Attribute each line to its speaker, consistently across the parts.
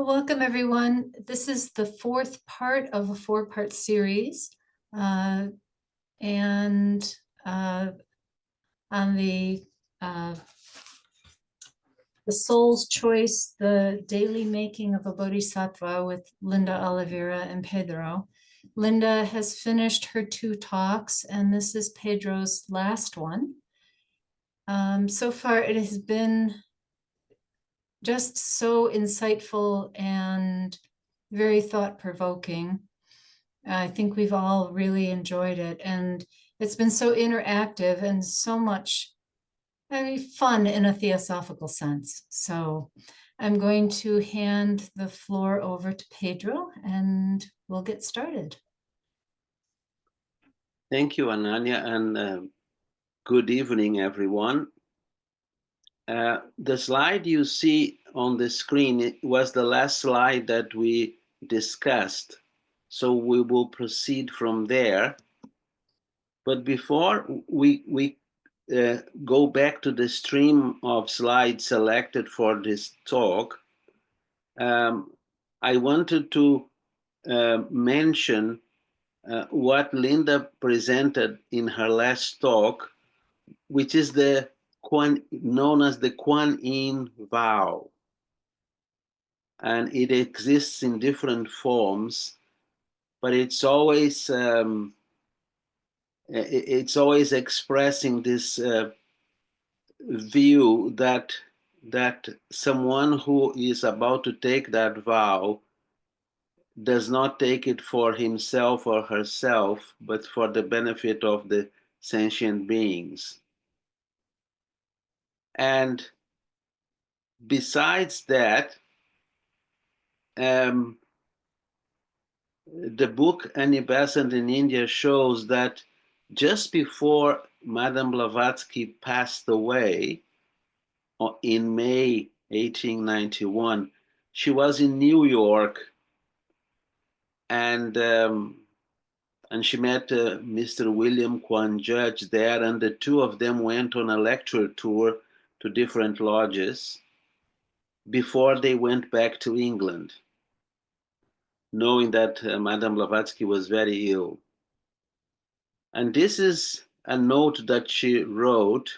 Speaker 1: Well, welcome everyone. This is the fourth part of a four-part series. And on uh, the soul's choice, the daily making of a bodhisattva with Linda Oliveira and Pedro. Linda has finished her two talks, and this is Pedro's last one. So far, it has been just so insightful and very thought-provoking. I think we've all really enjoyed it, and it's been so interactive and so much, fun in a theosophical sense. So I'm going to hand the floor over to Pedro, and we'll get started.
Speaker 2: Thank you, Ananya, and good evening, everyone. The slide you see on the screen was the last slide that we discussed, so we will proceed from there. But before we go back to the stream of slides selected for this talk, I wanted to mention what Linda presented in her last talk, which is known as the Kuan Yin vow. And it exists in different forms, but it's always expressing this view that someone who is about to take that vow does not take it for himself or herself, but for the benefit of the sentient beings. And besides that, the book Annie Besant in India shows that just before Madame Blavatsky passed away in May 1891, she was in New York, and she met Mr. William Kwan Judge there, and the two of them went on a lecture tour to different lodges before they went back to England, knowing that Madame Blavatsky was very ill. And this is a note that she wrote.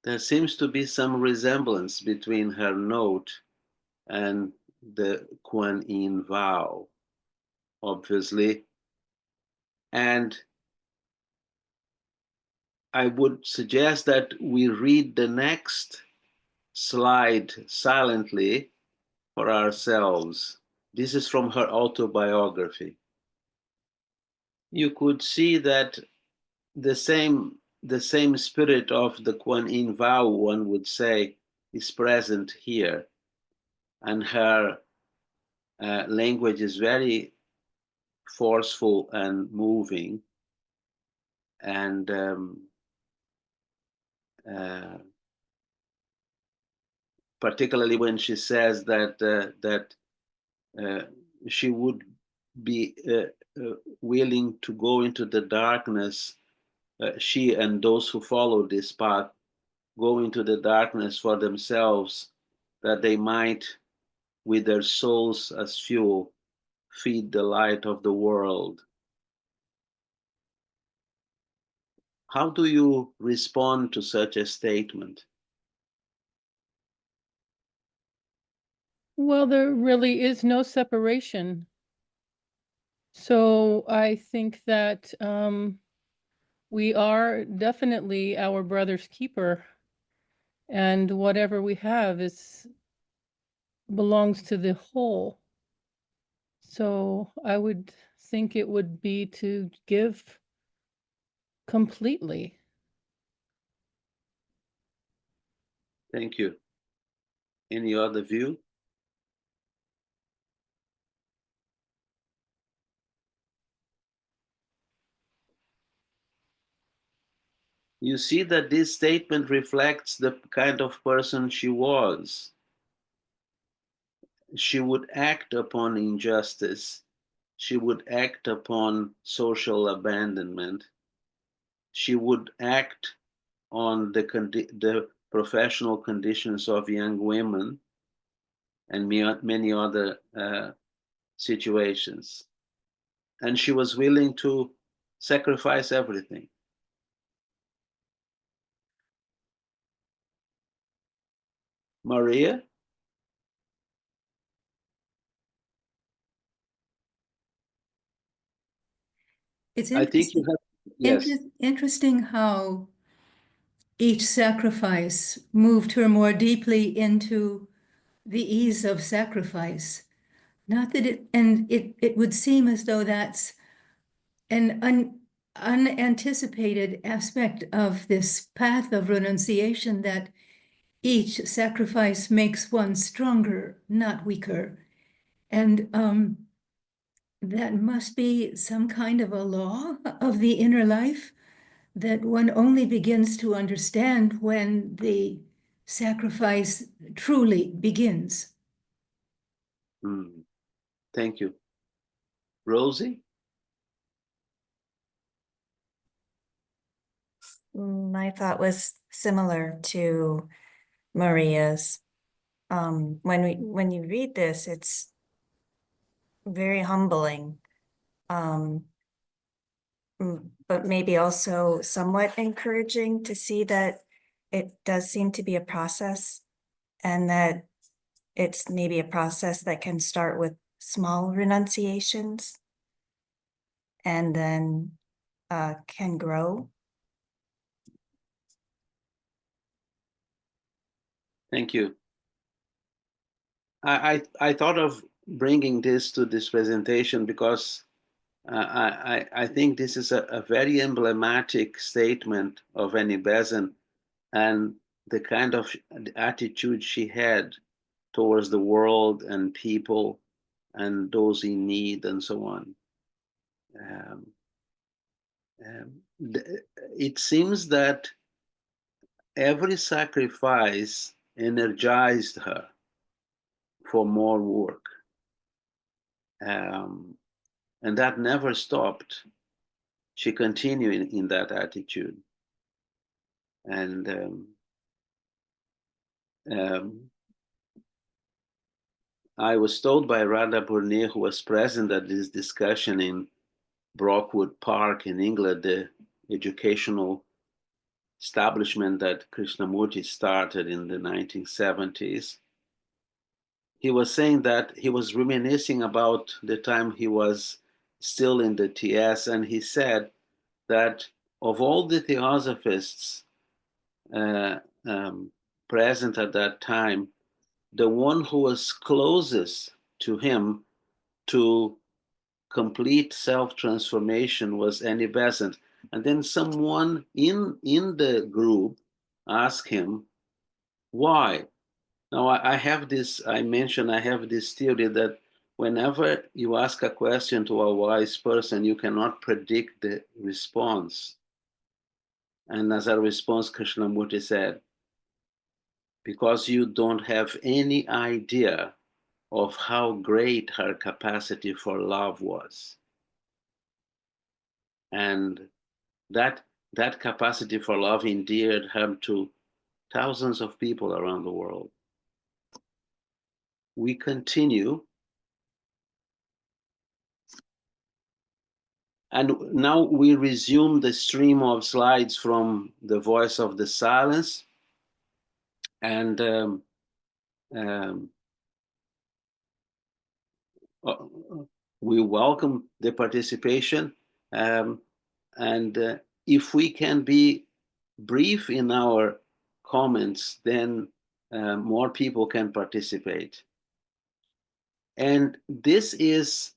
Speaker 2: There seems to be some resemblance between her note and the Kuan Yin vow, obviously. And I would suggest that we read the next slide silently for ourselves. This is from her autobiography. You could see that the same spirit of the Kuan Yin vow, one would say, is present here. And her language is very forceful and moving. And particularly when she says that she would be willing to go into the darkness, she and those who follow this path go into the darkness for themselves, that they might, with their souls as fuel, feed the light of the world. How do you respond to such a statement?
Speaker 3: Well, there really is no separation. So I think that we are definitely our brother's keeper, and whatever we have belongs to the whole. So I would think it would be to give completely.
Speaker 2: Thank you. Any other view? You see that this statement reflects the kind of person she was. She would act upon injustice. She would act upon social abandonment. she would act on the professional conditions of young women and many other situations. And she was willing to sacrifice everything. Maria?
Speaker 4: It's
Speaker 2: I think you have, yes.
Speaker 4: interesting how each sacrifice moved her more deeply into the ease of sacrifice. Not that it would seem as though that's an unanticipated aspect of this path of renunciation, that each sacrifice makes one stronger, not weaker. And that must be some kind of a law of the inner life that one only begins to understand when the sacrifice truly begins.
Speaker 2: Thank you. Rosie?
Speaker 5: My thought was similar to Maria's. When you read this, it's very humbling, but maybe also somewhat encouraging to see that it does seem to be a process, and that it's maybe a process that can start with small renunciations and then can grow.
Speaker 2: Thank you. I thought of bringing this to this presentation because I think this is a very emblematic statement of Annie Besant and the kind of attitude she had towards the world and people and those in need and so on. It seems that every sacrifice energized her for more work. And that never stopped. She continued in that attitude. And I was told by Radha Burne, who was present at this discussion in Brockwood Park in England, the educational establishment that Krishnamurti started in the 1970s. He was saying that he was reminiscing about the time he was still in the TS, and he said that of all the theosophists present at that time, the one who was closest to him to complete self-transformation was Annie Besant. And then someone in the group asked him, why? Now I have this, I have this theory that whenever you ask a question to a wise person, you cannot predict the response. And as a response, Krishnamurti said, because you don't have any idea of how great her capacity for love was. And that capacity for love endeared her to thousands of people around the world. We continue. And now we resume the stream of slides from the Voice of the Silence. And we welcome the participation. And if we can be brief in our comments, then more people can participate. And this is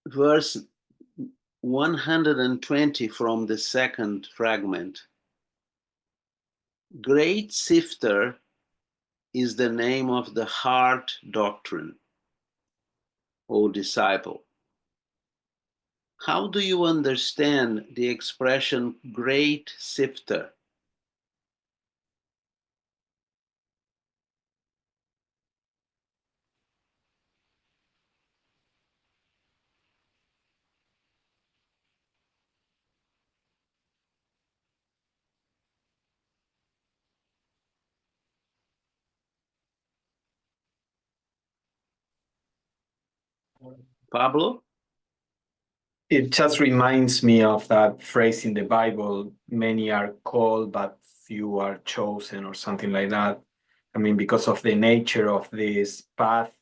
Speaker 2: verse 120 from the second fragment. Great Sifter is the name of the heart doctrine, O disciple. How do you understand the expression great sifter? Pablo?
Speaker 6: It just reminds me of that phrase in the Bible, many are called, but few are chosen, or something like that. I mean, because of the nature of this path,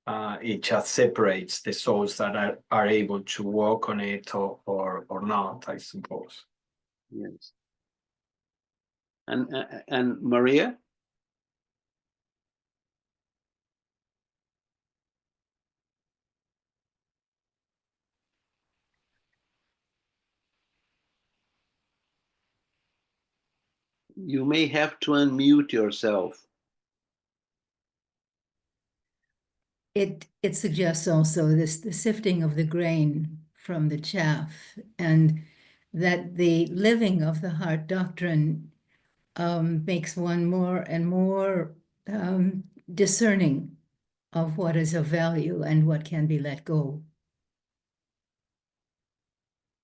Speaker 6: it just separates the souls that are able to walk on it or not, I suppose.
Speaker 2: Yes. And Maria? You may have to unmute yourself.
Speaker 4: It suggests also the sifting of the grain from the chaff, and that the living of the heart doctrine makes one more and more discerning of what is of value and what can be let go.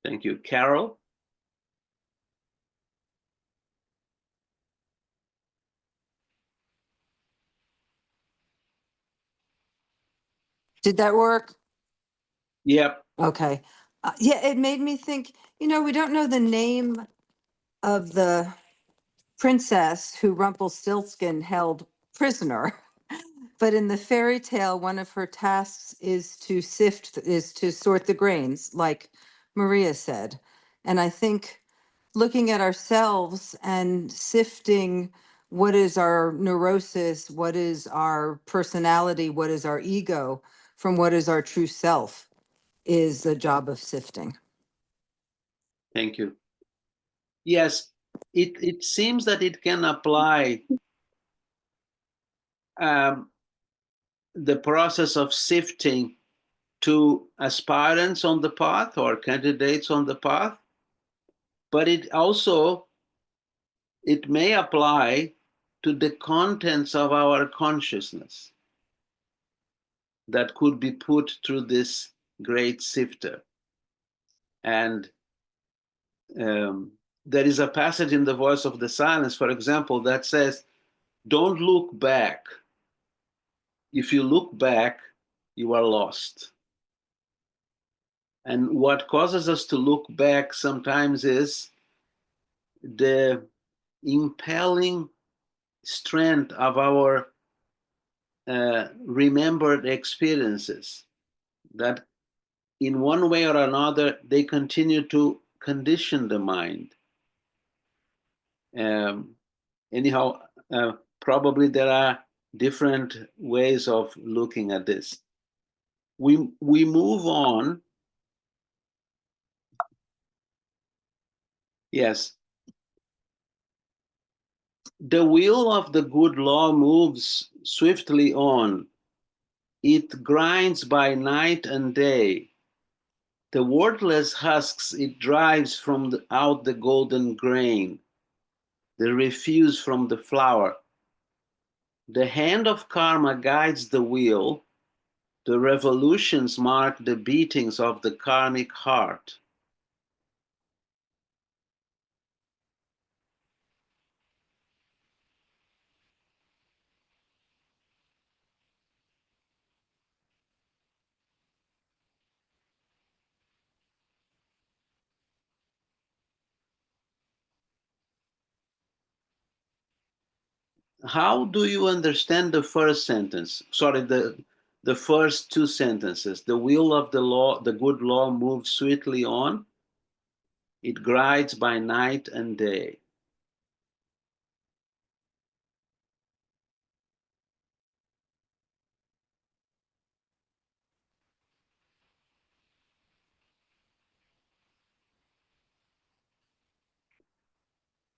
Speaker 2: Thank you. Carol?
Speaker 7: Did that work?
Speaker 2: Yep.
Speaker 7: Okay. Yeah, it made me think, we don't know the name of the princess who Rumpelstiltskin held prisoner. But in the fairy tale, one of her tasks is to sort the grains, like Maria said. And I think looking at ourselves and sifting what is our neurosis, what is our personality, what is our ego, from what is our true self, is the job of sifting.
Speaker 2: Thank you. Yes, it seems that it can apply the process of sifting to aspirants on the path or candidates on the path, but it may apply to the contents of our consciousness that could be put through this great sifter. And there is a passage in the Voice of the Silence, for example, that says, don't look back. If you look back, you are lost. And what causes us to look back sometimes is the impelling strength of our remembered experiences, that in one way or another, they continue to condition the mind. Anyhow, probably there are different ways of looking at this. We move on. Yes. The wheel of the good law moves swiftly on. It grinds by night and day. The worthless husks it drives out the golden grain, the refuse from the flour. The hand of karma guides the wheel. The revolutions mark the beatings of the karmic heart. How do you understand the first sentence? Sorry, the first two sentences. The wheel of the law, the good law moves sweetly on. It grinds by night and day.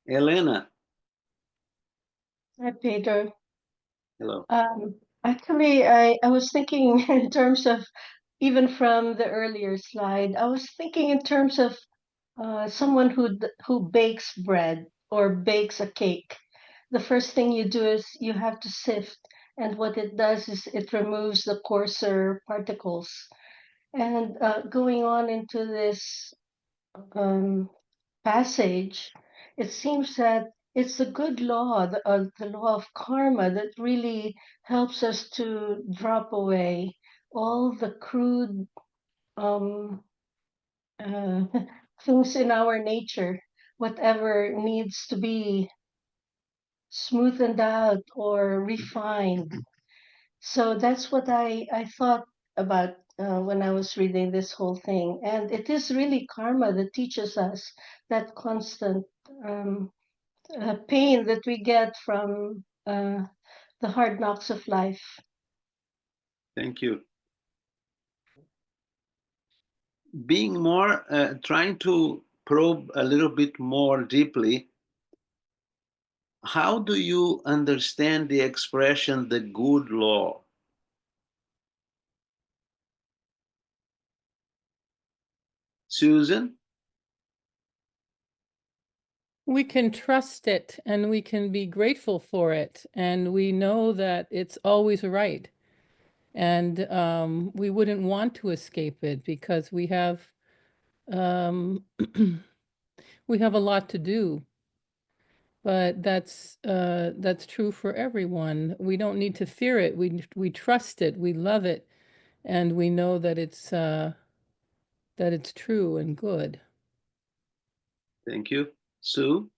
Speaker 2: Elena.
Speaker 8: Hi, Peter.
Speaker 2: Hello.
Speaker 8: Actually, I was thinking in terms of, even from the earlier slide, I was thinking in terms of someone who bakes bread or bakes a cake. The first thing you do is you have to sift, and what it does is it removes the coarser particles. And going on into this passage, it seems that it's the good law, the law of karma, that really helps us to drop away all the crude um, uh, things in our nature, whatever needs to be smoothened out or refined. So that's what I thought about when I was reading this whole thing. And it is really karma that teaches us that constant pain that we get from the hard knocks of life.
Speaker 2: Thank you. Being more, trying to probe a little bit more deeply, how do you understand the expression, the good law? Susan?
Speaker 3: We can trust it and we can be grateful for it. And we know that it's always right. And we wouldn't want to escape it because we have we have a lot to do. But that's true for everyone. We don't need to fear it. We trust it. We love it, and we know that it's true and good.
Speaker 2: Thank you. Sue?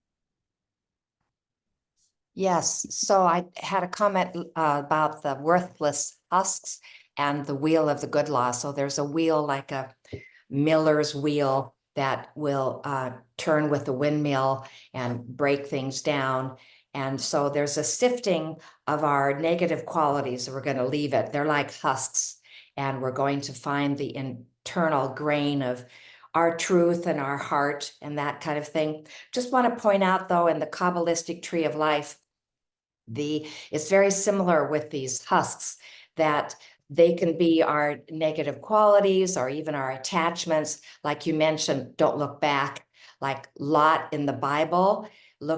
Speaker 9: Yes, so I had a comment about the worthless husks and the wheel of the good law. So there's a wheel like a miller's wheel that will turn with the windmill and break things down. And so there's a sifting of our negative qualities. We're going to leave it. They're like husks. And we're going to find the internal grain of our truth and our heart and that kind of thing. Just want to point out, though, in the Kabbalistic tree of life, it's very similar with these husks, that they can be our negative qualities or even our attachments. Like you mentioned, don't look back. Like Lot in the Bible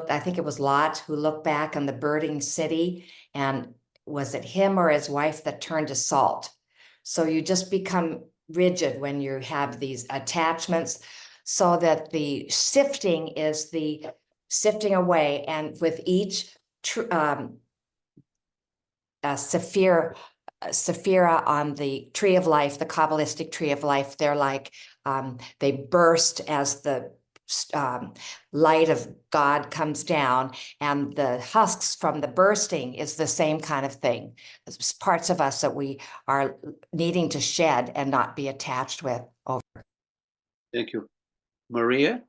Speaker 9: I think it was Lot who looked back on the burning city, and was it him or his wife that turned to salt? So you just become rigid when you have these attachments, so that the sifting is the sifting away. And with each Sephira on the tree of life, the Kabbalistic tree of life, they're like, they burst as the light of God comes down, and the husks from the bursting is the same kind of thing. It's parts of us that we are needing to shed and not be attached with over.
Speaker 2: Thank you. Maria?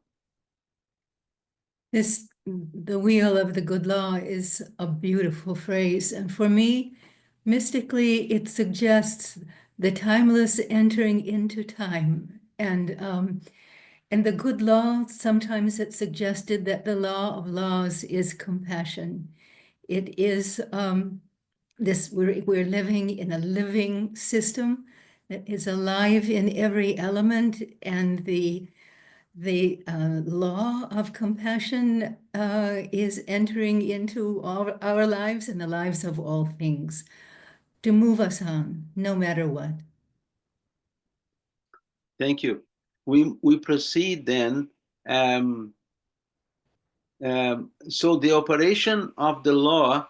Speaker 4: The wheel of the good law is a beautiful phrase. And for me, mystically, it suggests the timeless entering into time. And the good law, sometimes it's suggested that the law of laws is compassion. It is we're living in a living system that is alive in every element, and the law of compassion is entering into all our lives and the lives of all things to move us on, no matter what.
Speaker 2: Thank you. We proceed then. So the operation of the law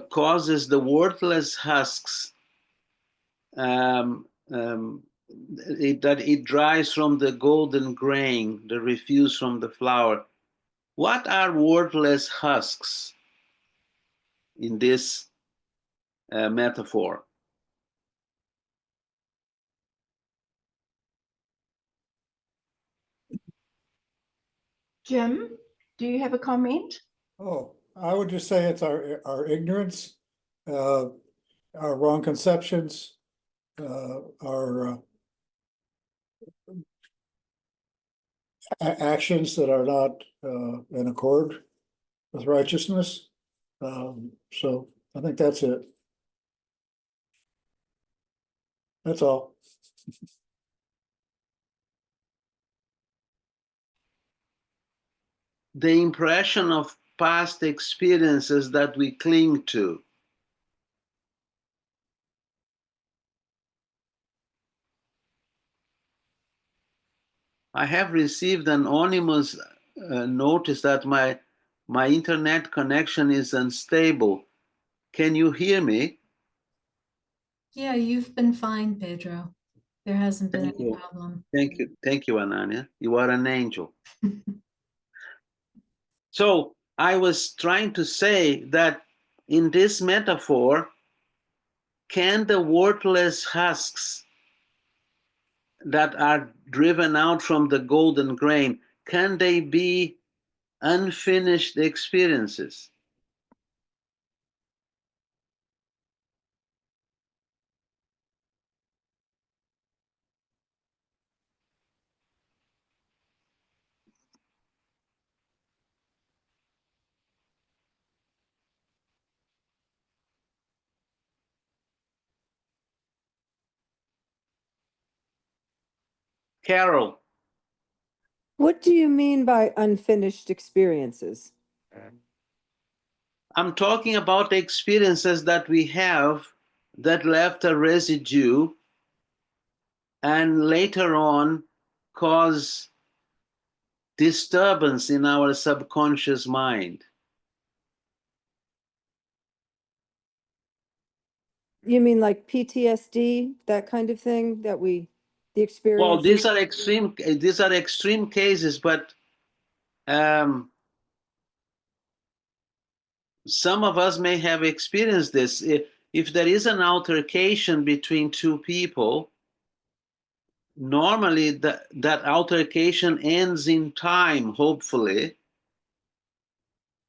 Speaker 2: causes the worthless husks that it dries from the golden grain, the refuse from the flour. What are worthless husks in this metaphor?
Speaker 10: Jim, do you have a comment?
Speaker 11: Oh, I would just say it's our ignorance, our wrong conceptions, our actions that are not in accord with righteousness. So I think that's it. That's all.
Speaker 2: The impression of past experiences that we cling to. I have received an anonymous notice that my internet connection is unstable. Can you hear me?
Speaker 1: Yeah, you've been fine, Pedro. There hasn't been
Speaker 2: Thank
Speaker 1: any
Speaker 2: you.
Speaker 1: problem.
Speaker 2: Thank you, Anania. You are an angel. So I was trying to say that in this metaphor, can the worthless husks that are driven out from the golden grain, can they be unfinished experiences? Carol,
Speaker 7: What do you mean by unfinished experiences?
Speaker 2: I'm talking about the experiences that we have that left a residue and later on cause disturbance in our subconscious mind.
Speaker 7: You mean like PTSD, that kind of thing that the
Speaker 2: Well,
Speaker 7: experiences?
Speaker 2: these are extreme cases, but some of us may have experienced this. If there is an altercation between two people, normally that altercation ends in time, hopefully.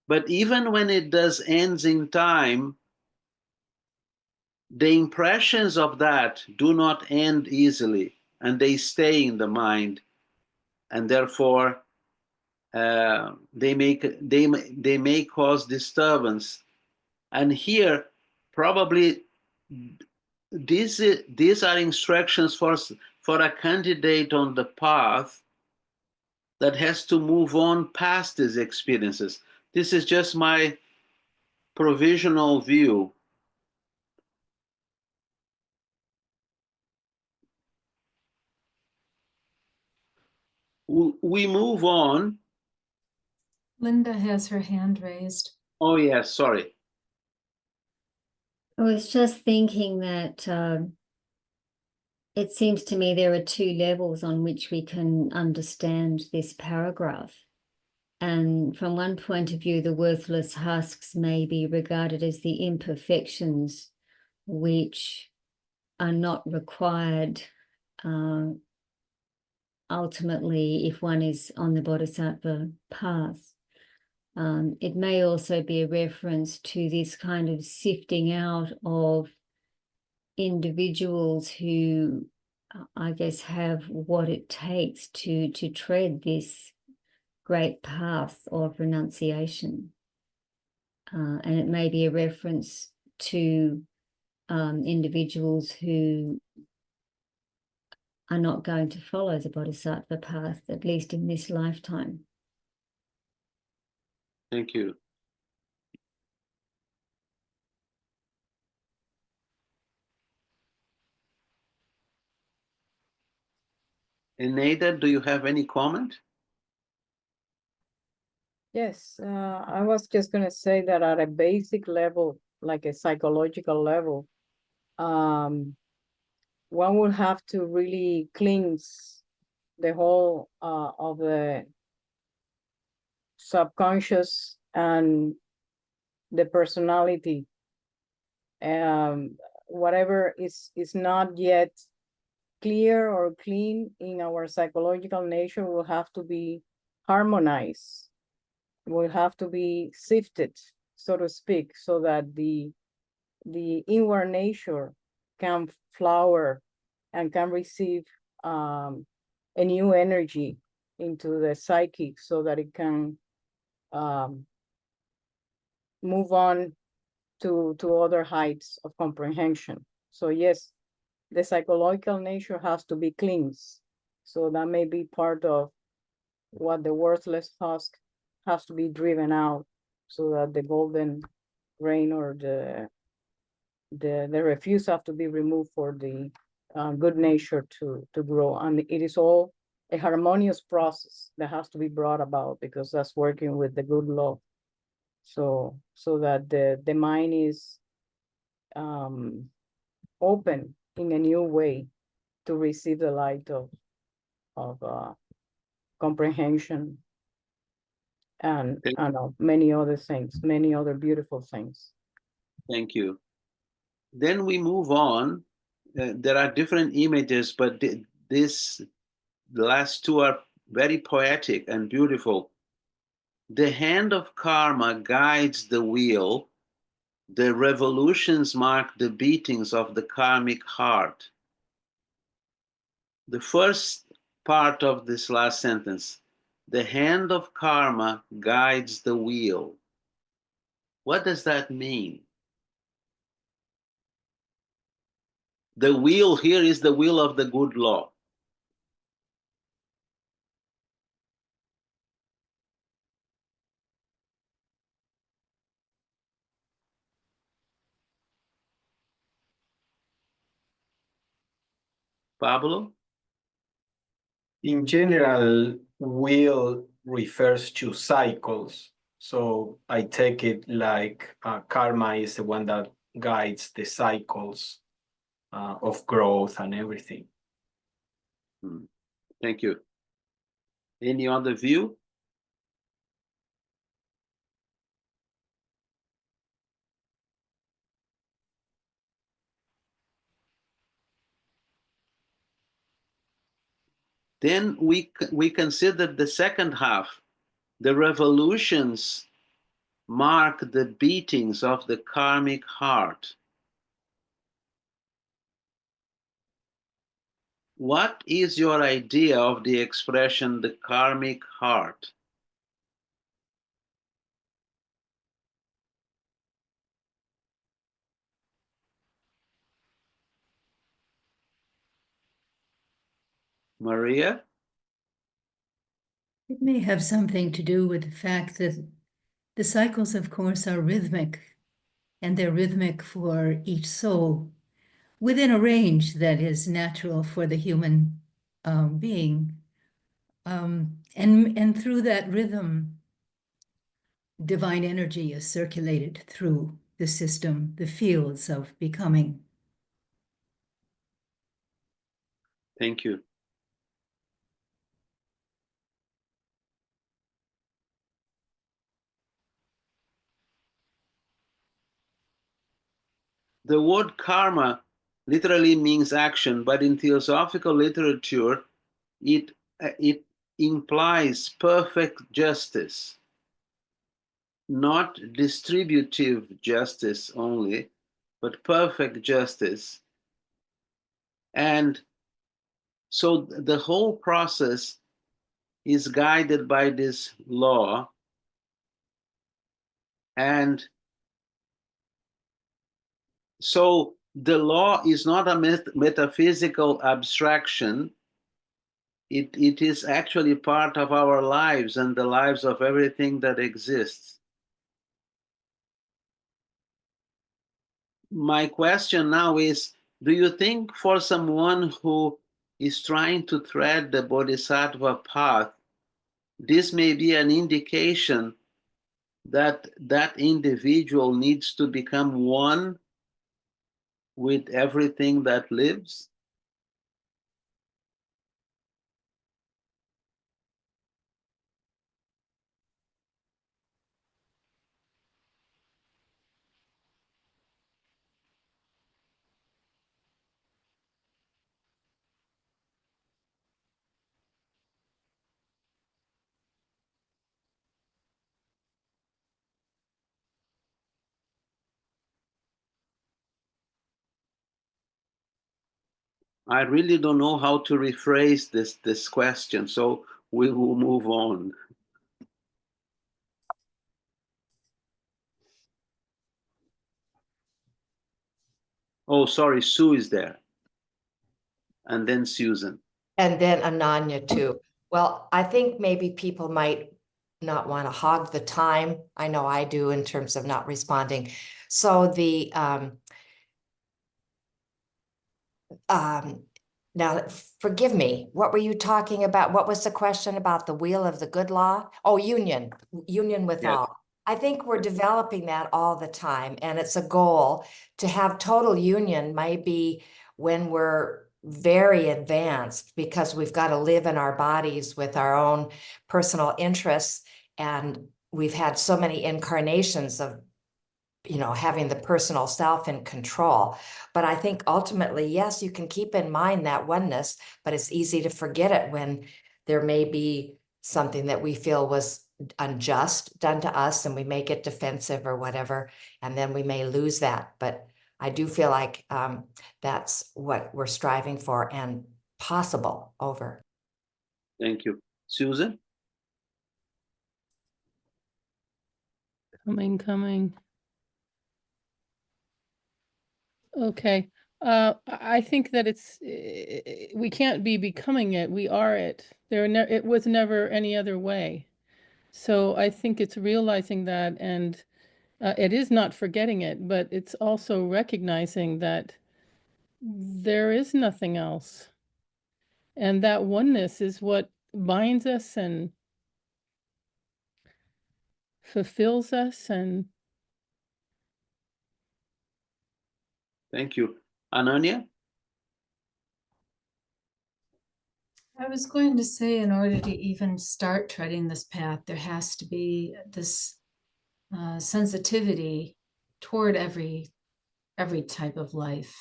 Speaker 2: But even when it does ends in time, the impressions of that do not end easily, and they stay in the mind, and therefore they may cause disturbance. And here, probably these are instructions for a candidate on the path that has to move on past these experiences. This is just my provisional view. We move on.
Speaker 1: Linda has her hand raised.
Speaker 2: Oh, yes, sorry.
Speaker 12: I was just thinking that it seems to me there are two levels on which we can understand this paragraph. And from one point of view, the worthless husks may be regarded as the imperfections which are not required ultimately if one is on the Bodhisattva path. It may also be a reference to this kind of sifting out of individuals who, I guess, have what it takes to tread this great path of renunciation. And it may be a reference to individuals who are not going to follow the Bodhisattva path, at least in this lifetime.
Speaker 2: Thank you. Eneida, do you have any comment?
Speaker 13: Yes, I was just going to say that at a basic level, like a psychological level, one would have to really cleanse the whole of the subconscious and the personality. Whatever is not yet clear or clean in our psychological nature will have to be harmonized, will have to be sifted, so to speak, so that the inward nature can flower and can receive a new energy into the psyche so that it can move on to other heights of comprehension. So yes, the psychological nature has to be cleansed. So that may be part of what the worthless husk has to be driven out so that the golden grain or the refuse have to be removed for the good nature to grow. And it is all a harmonious process that has to be brought about because that's working with the good law. So that the mind is open in a new way to receive the light of comprehension and many other things, many other beautiful things.
Speaker 2: Thank you. Then we move on. There are different images, but the last two are very poetic and beautiful. The hand of karma guides the wheel. The revolutions mark the beatings of the karmic heart. The first part of this last sentence, the hand of karma guides the wheel. What does that mean? The wheel here is the wheel of the good law. Pablo?
Speaker 6: In general, wheel refers to cycles. So I take it like karma is the one that guides the cycles of growth and everything.
Speaker 2: Thank you. Any other view? Then we consider the second half. The revolutions mark the beatings of the karmic heart. What is your idea of the expression the karmic heart? Maria?
Speaker 4: It may have something to do with the fact that the cycles, of course, are rhythmic, and they're rhythmic for each soul within a range that is natural for the human being. And through that rhythm, divine energy is circulated through the system, the fields of becoming.
Speaker 2: Thank you. The word karma literally means action, but in theosophical literature, it implies perfect justice, not distributive justice only, but perfect justice. And so the whole process is guided by this law, and so the law is not a metaphysical abstraction. It is actually part of our lives and the lives of everything that exists. My question now is, do you think for someone who is trying to tread the Bodhisattva path, this may be an indication that that individual needs to become one with everything that lives? I really don't know how to rephrase this question, so we will move on. Oh, sorry, Sue is there. And then Susan.
Speaker 9: And then Ananya too. Well, I think maybe people might not want to hog the time. I know I do in terms of not responding. So the now forgive me, what were you talking about? What was the question about the wheel of the good law? Oh, union with
Speaker 2: Yes.
Speaker 9: all. I think we're developing that all the time, and it's a goal to have total union maybe when we're very advanced, because we've got to live in our bodies with our own personal interests, and we've had so many incarnations of, you know, having the personal self in control. But I think ultimately, yes, you can keep in mind that oneness, but it's easy to forget it when there may be something that we feel was unjust done to us and we may get defensive or whatever, and then we may lose that. But I do feel like that's what we're striving for and possible over.
Speaker 2: Thank you. Susan?
Speaker 3: Coming. Okay. I think that we can't be becoming it. We are it. It was never any other way. So I think it's realizing that, and it is not forgetting it, but it's also recognizing that there is nothing else. And that oneness is what binds us and fulfills us. And
Speaker 2: Thank you. Ananya?
Speaker 1: I was going to say, in order to even start treading this path, there has to be this sensitivity toward every type of life,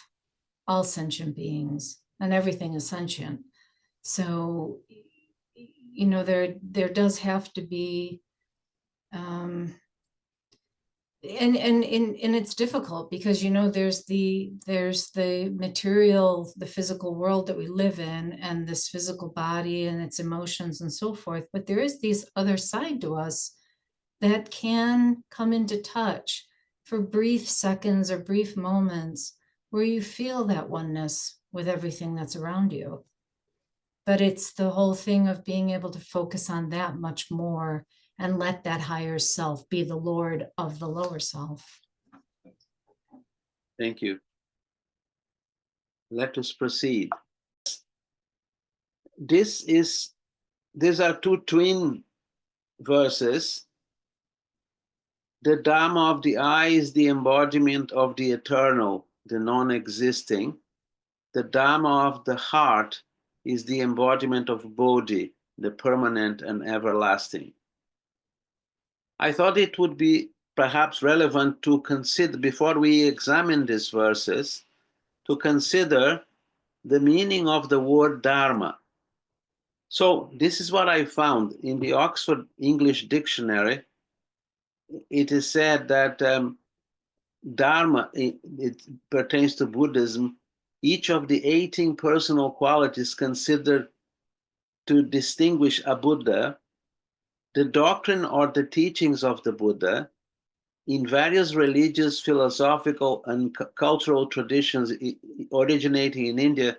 Speaker 1: all sentient beings, and everything is sentient. So, you know, there does have to be, and it's difficult because, you know, there's the material, the physical world that we live in, and this physical body and its emotions and so forth. But there is this other side to us that can come into touch for brief seconds or brief moments where you feel that oneness with everything that's around you. But it's the whole thing of being able to focus on that much more and let that higher self be the Lord of the lower self.
Speaker 2: Thank you. Let us proceed. These are two twin verses. The Dharma of the eye is the embodiment of the eternal, the non-existing. The Dharma of the heart is the embodiment of Bodhi, the permanent and everlasting. I thought it would be perhaps relevant to consider, before we examine these verses, to consider the meaning of the word Dharma. So this is what I found in the Oxford English Dictionary. It is said that Dharma, it pertains to Buddhism. Each of the 18 personal qualities considered to distinguish a Buddha, the doctrine or the teachings of the Buddha, in various religious, philosophical, and cultural traditions originating in India,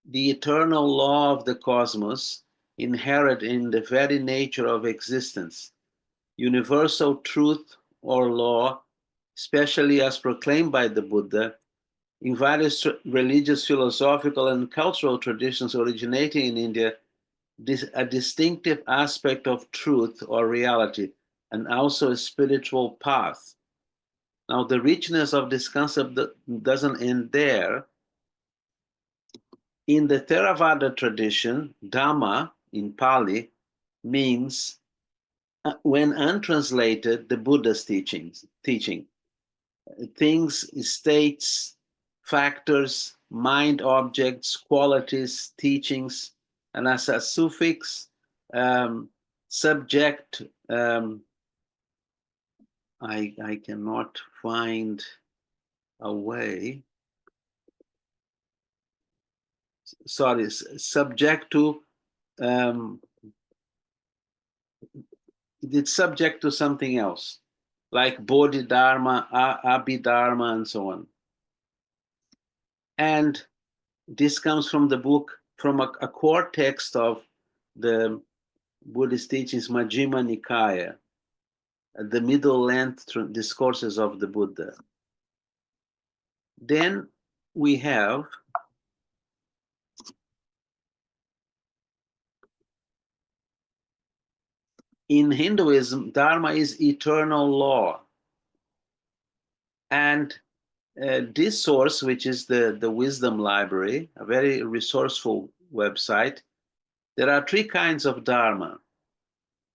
Speaker 2: the eternal law of the cosmos, inherent in the very nature of existence, universal truth or law, especially as proclaimed by the Buddha, in various religious, philosophical, and cultural traditions originating in India, a distinctive aspect of truth or reality, and also a spiritual path. Now, the richness of this concept doesn't end there. In the Theravada tradition, Dhamma in Pali means, when untranslated, the Buddha's teaching. Things, states, factors, mind objects, qualities, teachings, and as a suffix, subject, I cannot find a way. Sorry, subject to, it's subject to something else, like Bodhidharma, Abhidharma, and so on. And this comes from the book, from a core text of the Buddhist teachings, Majjhima Nikaya, the middle-length discourses of the Buddha. Then we have in Hinduism, Dharma is eternal law. And this source, which is the Wisdom Library, a very resourceful website, there are three kinds of Dharma.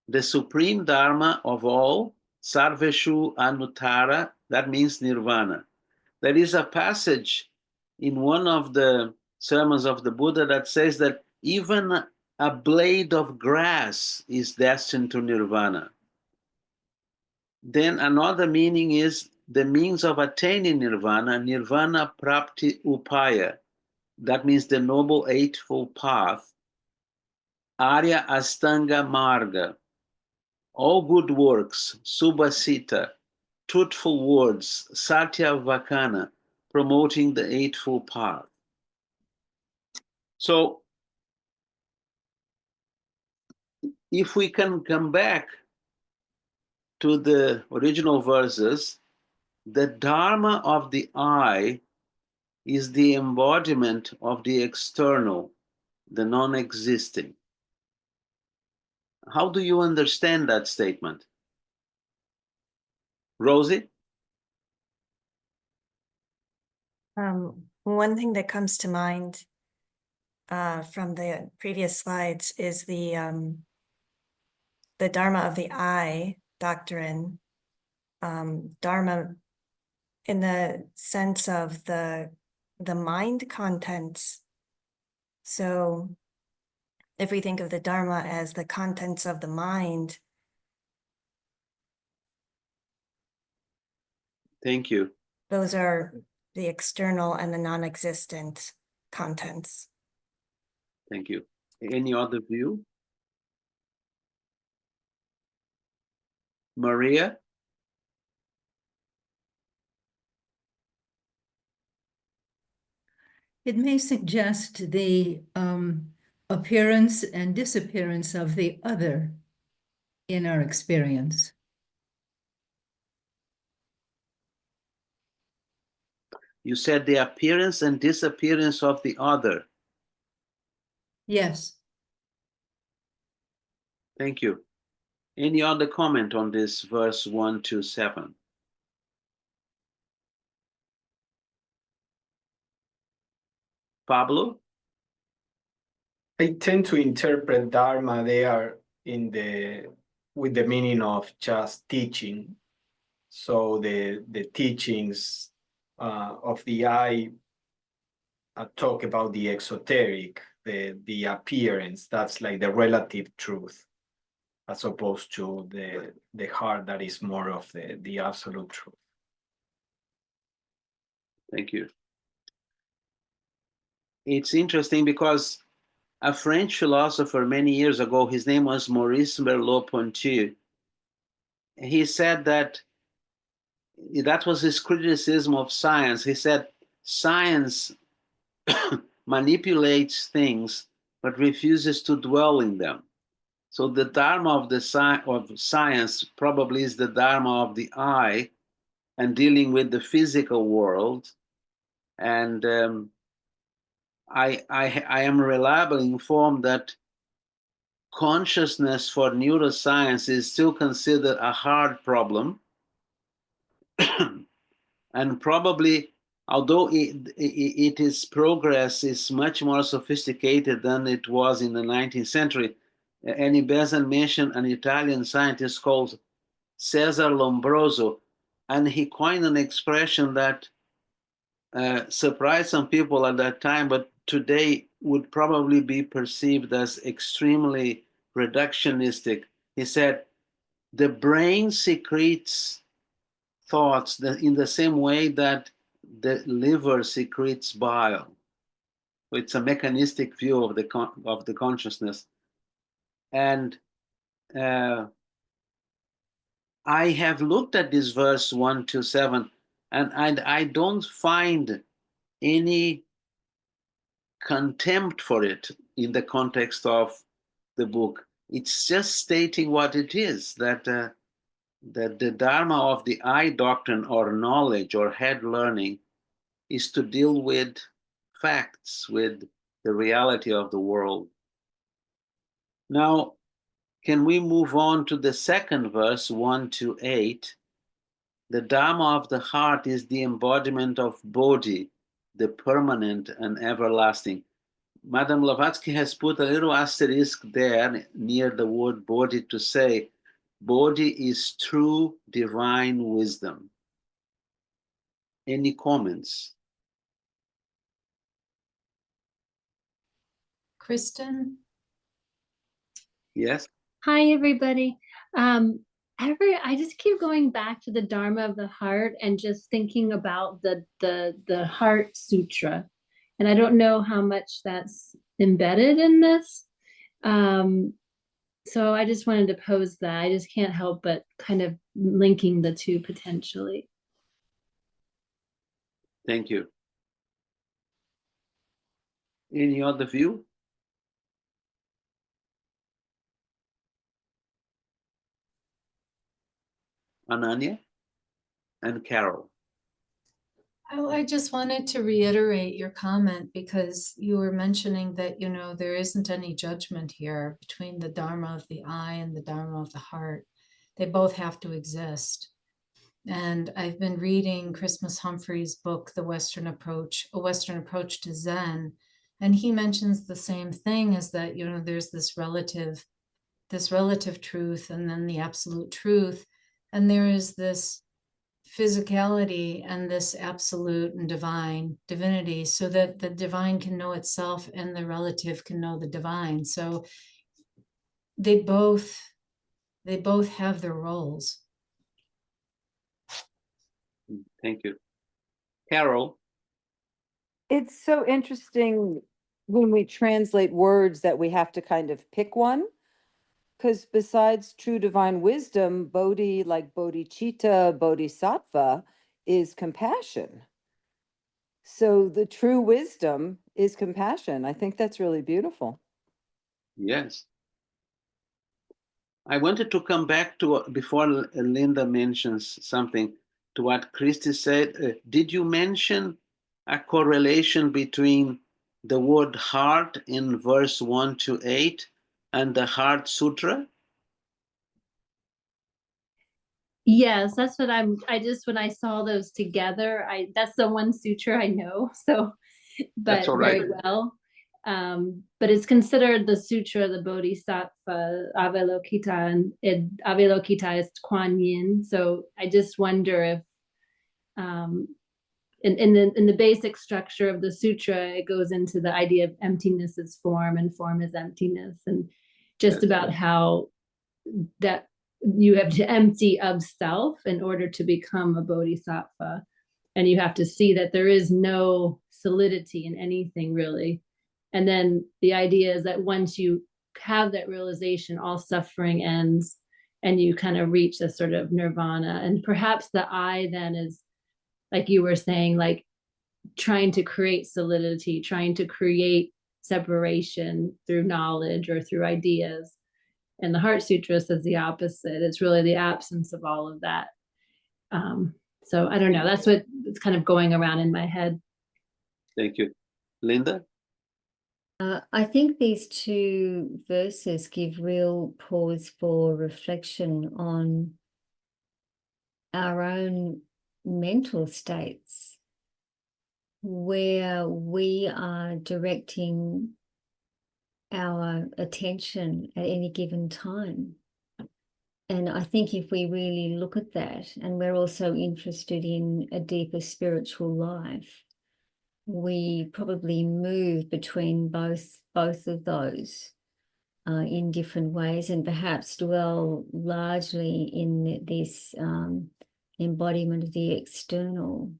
Speaker 2: The supreme Dharma of all, Sarveshu Anuttara, that means Nirvana. There is a passage in one of the sermons of the Buddha that says that even a blade of grass is destined to Nirvana. Then another meaning is the means of attaining Nirvana, Nirvana Prapti Upaya. That means the Noble Eightfold Path. Arya Astanga Marga. All good works, Subhasita, truthful words, Satya Vakana, promoting the Eightfold Path. So, if we can come back to the original verses, the Dharma of the I is the embodiment of the external, the non-existing. How do you understand that statement? Rosie?
Speaker 5: One thing that comes to mind from the previous slides is the Dharma of the I doctrine. Dharma in the sense of the mind contents. So if we think of the Dharma as the contents of the mind.
Speaker 2: Thank you.
Speaker 5: Those are the external and the non-existent contents.
Speaker 2: Thank you. Any other view? Maria?
Speaker 4: It may suggest the appearance and disappearance of the other in our experience.
Speaker 2: You said the appearance and disappearance of the other.
Speaker 4: Yes.
Speaker 2: Thank you. Any other comment on this verse 1 to 7? Pablo?
Speaker 6: I tend to interpret Dharma there with the meaning of just teaching. So the teachings of the I talk about the exoteric, the appearance. That's like the relative truth, as opposed to the heart that is more of the absolute truth.
Speaker 2: Thank you. It's interesting because a French philosopher many years ago, his name was Maurice Merleau-Ponty, he said that was his criticism of science. He said, science manipulates things but refuses to dwell in them. So the Dharma of science probably is the Dharma of the I and dealing with the physical world. And I am reliably informed that consciousness for neuroscience is still considered a hard problem. And probably, although its progress is much more sophisticated than it was in the 19th century, Annie Besant mentioned an Italian scientist called Cesare Lombroso, and he coined an expression that surprised some people at that time, but today would probably be perceived as extremely reductionistic. He said, the brain secretes thoughts in the same way that the liver secretes bile. It's a mechanistic view of the consciousness. And I have looked at this verse 1 to 7, and I don't find any contempt for it in the context of the book. It's just stating what it is, that the Dharma of the I doctrine or knowledge or head learning is to deal with facts, with the reality of the world. Now, Can we move on to the second verse, 1 to 8? The Dharma of the heart is the embodiment of Bodhi, the permanent and everlasting. Madame Blavatsky has put a little asterisk there near the word Bodhi to say, Bodhi is true divine wisdom. Any comments?
Speaker 1: Kristen?
Speaker 2: Yes?
Speaker 14: Hi, everybody. I just keep going back to the Dharma of the heart and just thinking about the Heart Sutra. And I don't know how much that's embedded in this. So I just wanted to pose that. I just can't help but kind of linking the two potentially.
Speaker 2: Thank you. Any other view? Ananya and Carol.
Speaker 1: Oh, I just wanted to reiterate your comment because you were mentioning that, there isn't any judgment here between the Dharma of the eye and the Dharma of the heart. They both have to exist. And I've been reading Christmas Humphrey's book, A Western Approach to Zen. And he mentions the same thing, is that, there's this relative truth and then the absolute truth. And there is this physicality and this absolute and divinity, so that the divine can know itself and the relative can know the divine. So they both have their roles.
Speaker 2: Thank you. Carol.
Speaker 7: It's so interesting when we translate words that we have to kind of pick one. Because besides true divine wisdom, Bodhi, like bodhicitta, bodhisattva, is compassion. So the true wisdom is compassion. I think that's really beautiful.
Speaker 2: Yes. I wanted to come back to, before Linda mentions something, to what Christy said. Did you mention a correlation between the word heart in verse 1 to 8 and the Heart Sutra?
Speaker 14: Yes, that's what when I saw those together, that's the one sutra I know. So, but very well. But it's considered the sutra, the Bodhisattva Avalokita, and Avalokita is Kuan Yin. So I just wonder if, in the basic structure of the sutra, it goes into the idea of emptiness as form and form as emptiness, and just about how that you have to empty of self in order to become a bodhisattva. And you have to see that there is no solidity in anything really. And then the idea is that once you have that realization, all suffering ends and you kind of reach a sort of nirvana. And perhaps the I then is, like you were saying, like trying to create solidity, trying to create separation through knowledge or through ideas. And the Heart Sutra says the opposite. It's really the absence of all of that. So I don't know. That's what it's kind of going around in my head.
Speaker 2: Thank you. Linda?
Speaker 12: I think these two verses give real pause for reflection on our own mental states, where we are directing our attention at any given time. And I think if we really look at that, and we're also interested in a deeper spiritual life, we probably move between both of those in different ways, and perhaps dwell largely in this embodiment of the external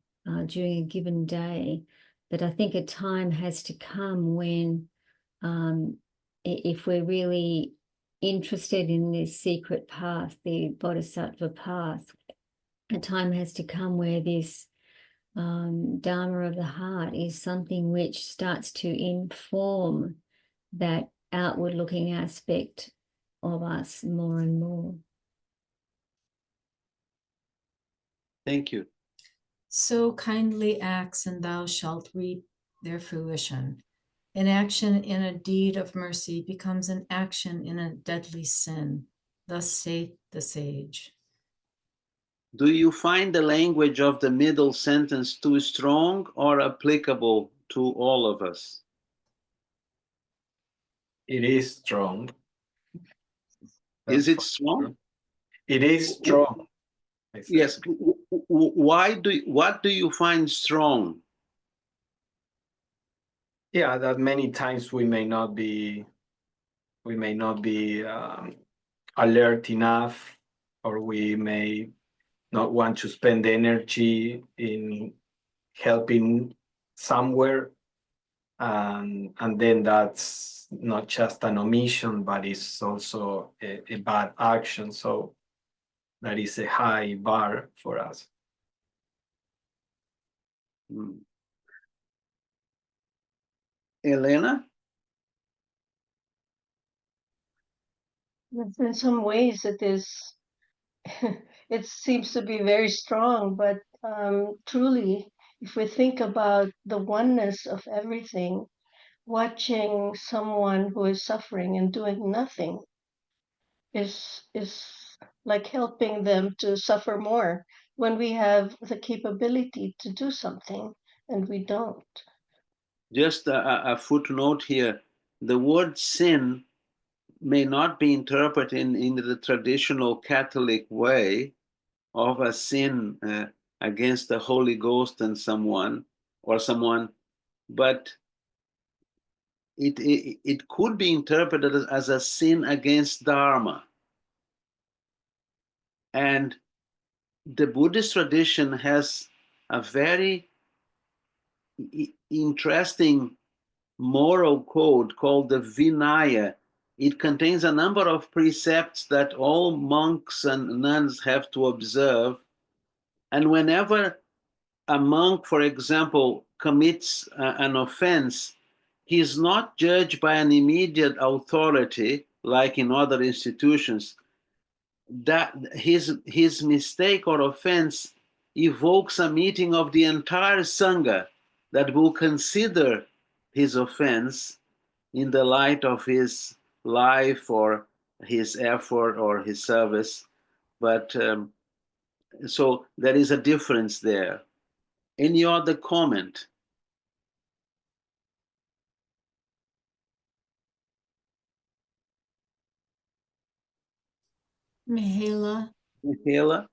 Speaker 12: during a given day. But I think a time has to come when if we're really interested in this secret path, the Bodhisattva path, a time has to come where this Dharma of the heart is something which starts to inform that outward looking aspect of us more and more.
Speaker 2: Thank you.
Speaker 1: So kindly acts and thou shalt reap their fruition. An action in a deed of mercy becomes an action in a deadly sin. Thus saith the sage.
Speaker 2: Do you find the language of the middle sentence too strong or applicable to all of us?
Speaker 6: It is strong.
Speaker 2: Is it
Speaker 6: for
Speaker 2: strong?
Speaker 6: sure. It is strong. I said.
Speaker 2: Yes. What do you find strong?
Speaker 6: Yeah, that many times we may not be alert enough, or we may not want to spend energy in helping somewhere, and then that's not just an omission, but it's also a bad action. So that is a high bar for us.
Speaker 2: Elena?
Speaker 8: In some ways, it is. It seems to be very strong, but truly, if we think about the oneness of everything, watching someone who is suffering and doing nothing is like helping them to suffer more when we have the capability to do something and we don't.
Speaker 2: Just a footnote here. The word sin may not be interpreted in the traditional Catholic way of a sin against the Holy Ghost and someone, but it could be interpreted as a sin against Dharma. And the Buddhist tradition has a very interesting moral code called the Vinaya. It contains a number of precepts that all monks and nuns have to observe. And whenever a monk, for example, commits an offense, he is not judged by an immediate authority like in other institutions. That his mistake or offense evokes a meeting of the entire Sangha that will consider his offense in the light of his life or his effort or his service. But so there is a difference there. Any other comment?
Speaker 1: Mihaela?
Speaker 2: Michaela?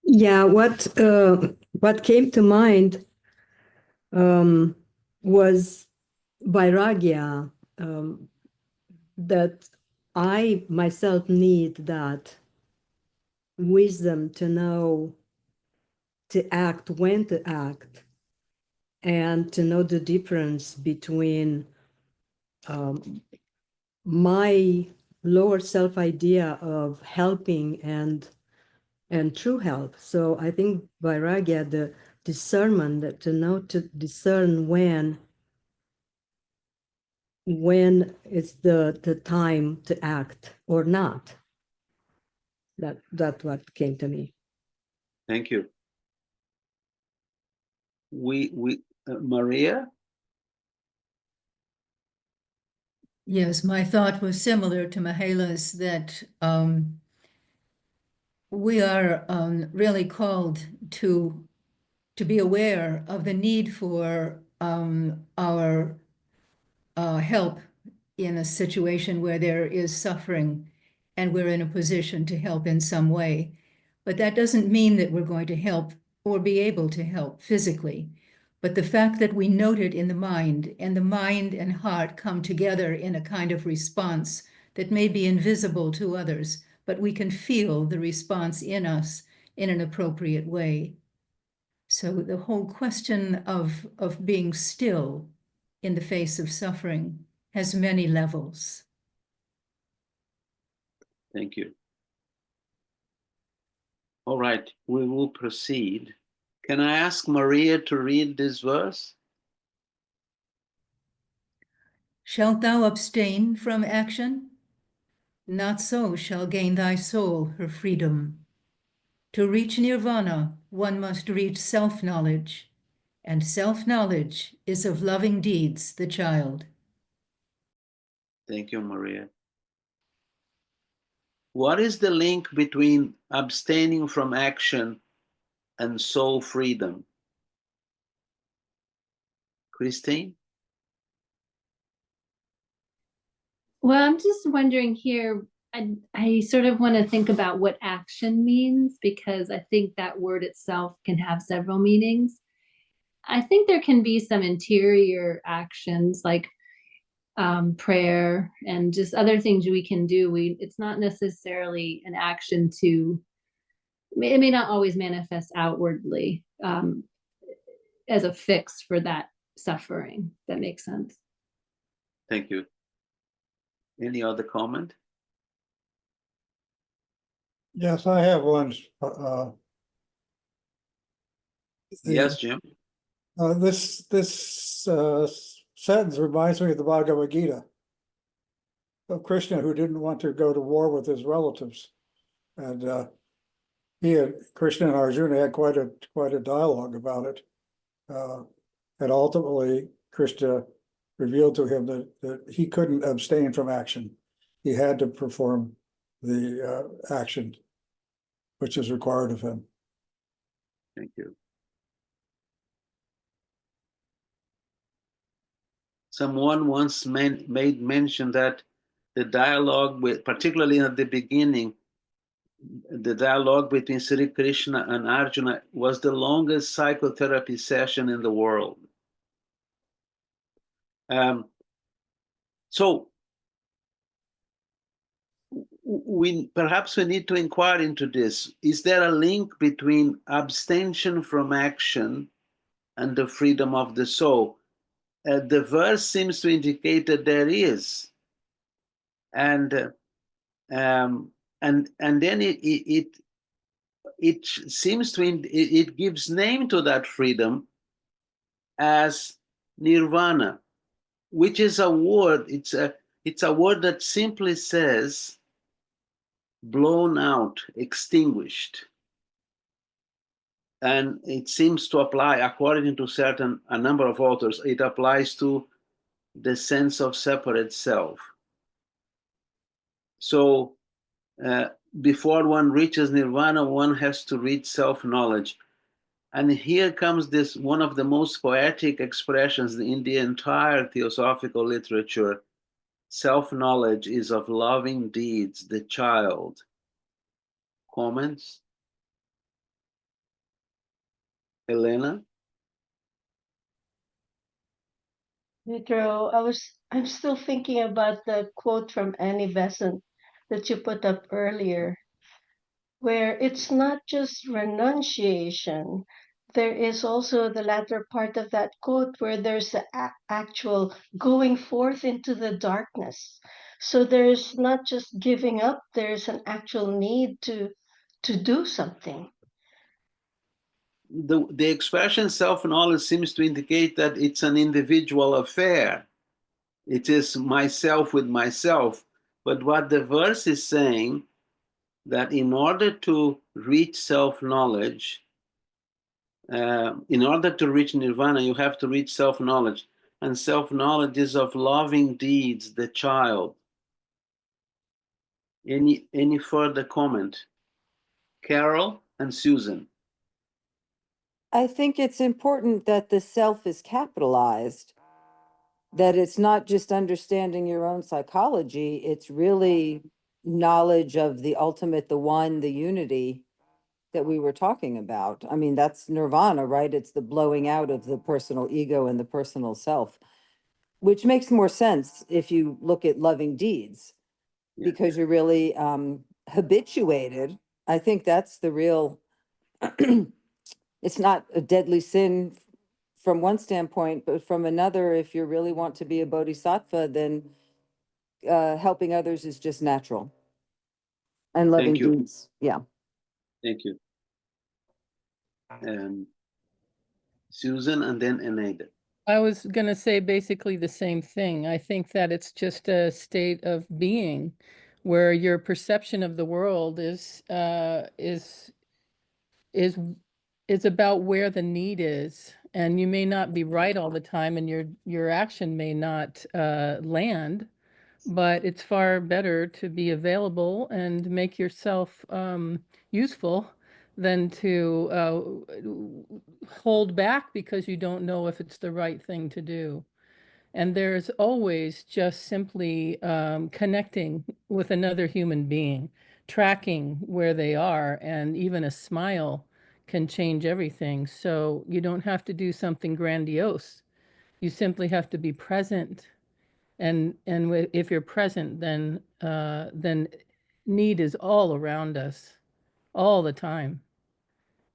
Speaker 15: Yeah, what came to mind was vairagya, that I myself need that wisdom to know to act, when to act, and to know the difference between my lower self idea of helping and true help. So I think vairagya, the discernment, that to know to discern when it's the time to act or not. That's what came to me.
Speaker 2: Thank you. Maria?
Speaker 4: Yes, my thought was similar to Mihaela's, that we are really called to be aware of the need for our help in a situation where there is suffering and we're in a position to help in some way. But that doesn't mean that we're going to help or be able to help physically. But the fact that we note it in the mind, and the mind and heart come together in a kind of response that may be invisible to others, but we can feel the response in us in an appropriate way. So the whole question of being still in the face of suffering has many levels.
Speaker 2: Thank you. All right, we will proceed. Can I ask Maria to read this verse?
Speaker 4: Shalt thou abstain from action? Not so shall gain thy soul her freedom. To reach nirvana, one must reach self-knowledge, and self-knowledge is of loving deeds the child.
Speaker 2: Thank you, Maria. What is the link between abstaining from action and soul freedom? Christine?
Speaker 14: Well, I'm just wondering here, I sort of want to think about what action means, because I think that word itself can have several meanings. I think there can be some interior actions like prayer and just other things we can do. It's not necessarily an action to, it may not always manifest outwardly as a fix for that suffering. That makes sense.
Speaker 2: Thank you. Any other comment?
Speaker 11: Yes, I have one.
Speaker 2: Yes, Jim.
Speaker 11: This sentence reminds me of the Bhagavad Gita, of Krishna who didn't want to go to war with his relatives, and Krishna and Arjuna had quite a dialogue about it, and ultimately Krishna revealed to him that he couldn't abstain from action; he had to perform the action which is required of him.
Speaker 2: Thank you. Someone once made mention that the dialogue, particularly at the beginning, the dialogue between Sri Krishna and Arjuna was the longest psychotherapy session in the world. So perhaps we need to inquire into this. Is there a link between abstention from action and the freedom of the soul? The verse seems to indicate that there is, and then it seems to it gives name to that freedom as nirvana, which is a word. It's a word that simply says blown out, extinguished. And it seems to apply, according to a number of authors, it applies to the sense of separate self. So before one reaches nirvana, one has to reach self-knowledge. And here comes this, one of the most poetic expressions in the entire theosophical literature. Self-knowledge is of loving deeds, the child. Comments? Elena?
Speaker 8: Pedro, I'm still thinking about the quote from Annie Besant that you put up earlier, where it's not just renunciation. There is also the latter part of that quote where there's the actual going forth into the darkness. So there's not just giving up, there's an actual need to do something.
Speaker 2: The expression self-knowledge seems to indicate that it's an individual affair. It is myself with myself. But what the verse is saying, that in order to reach self-knowledge, in order to reach nirvana, you have to reach self-knowledge. And self-knowledge is of loving deeds, the child. Any further comment? Carol and Susan.
Speaker 7: I think it's important that the self is capitalized, that it's not just understanding your own psychology, it's really knowledge of the ultimate, the one, the unity that we were talking about. I mean, that's nirvana, right? It's the blowing out of the personal ego and the personal self, which makes more sense if you look at loving deeds, because you're really habituated. I think that's the real, it's not a deadly sin from one standpoint, but from another, if you really want to be a bodhisattva, then helping others is just natural. And loving
Speaker 2: Thank you.
Speaker 7: deeds, yeah.
Speaker 2: Thank you. Susan and then Eneida.
Speaker 3: I was going to say basically the same thing. I think that it's just a state of being where your perception of the world is about where the need is. and you may not be right all the time, and your action may not land, but it's far better to be available and make yourself useful than to hold back because you don't know if it's the right thing to do. And there's always just simply connecting with another human being, tracking where they are, and even a smile can change everything. So you don't have to do something grandiose. You simply have to be present. And if you're present, then need is all around us, all the time.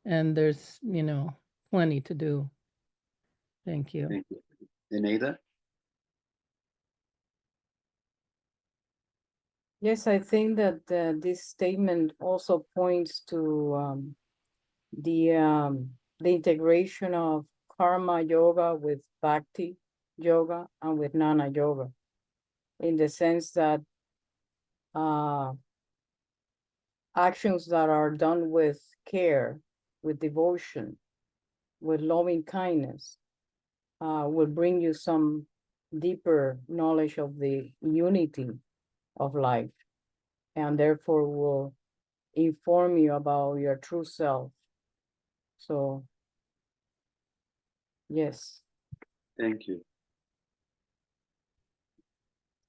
Speaker 3: And there's, plenty to do. Thank you.
Speaker 2: Thank you. Eneida?
Speaker 13: Yes, I think that this statement also points to the integration of karma yoga with bhakti yoga and with jnana yoga, in the sense that actions that are done with care, with devotion, with loving kindness, will bring you some deeper knowledge of the unity of life, and therefore will inform you about your true self. So, yes.
Speaker 2: Thank you.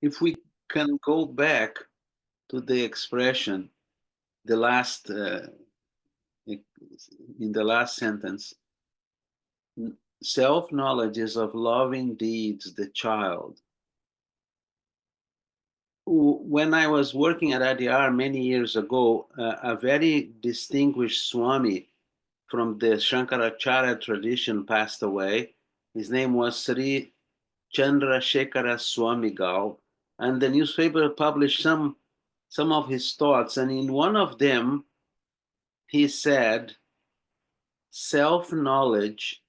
Speaker 2: If we can go back to the expression, the last, in the last sentence, self-knowledge is of loving deeds, the child. When I was working at ADR many years ago, a very distinguished Swami from the Shankaracharya tradition passed away. His name was Sri Chandrasekhara Swamigal, and the newspaper published some of his thoughts, and in one of them, he said, self-knowledge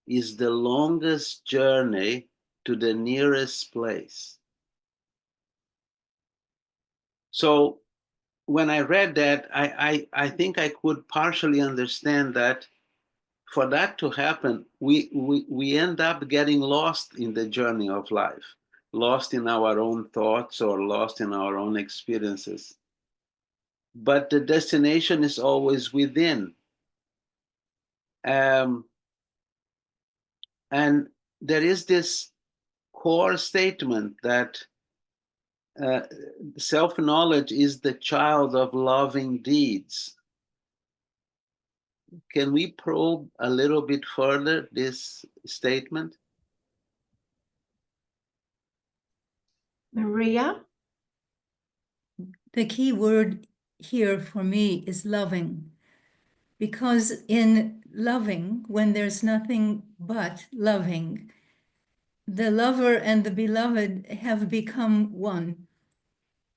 Speaker 2: is the longest journey to the nearest place. So when I read that, I think I could partially understand that for that to happen, we end up getting lost in the journey of life, lost in our own thoughts or lost in our own experiences. But the destination is always within. And there is this core statement that self-knowledge is the child of loving deeds. Can we probe a little bit further this statement?
Speaker 10: Maria?
Speaker 4: The key word here for me is loving, because in loving, when there's nothing but loving, the lover and the beloved have become one.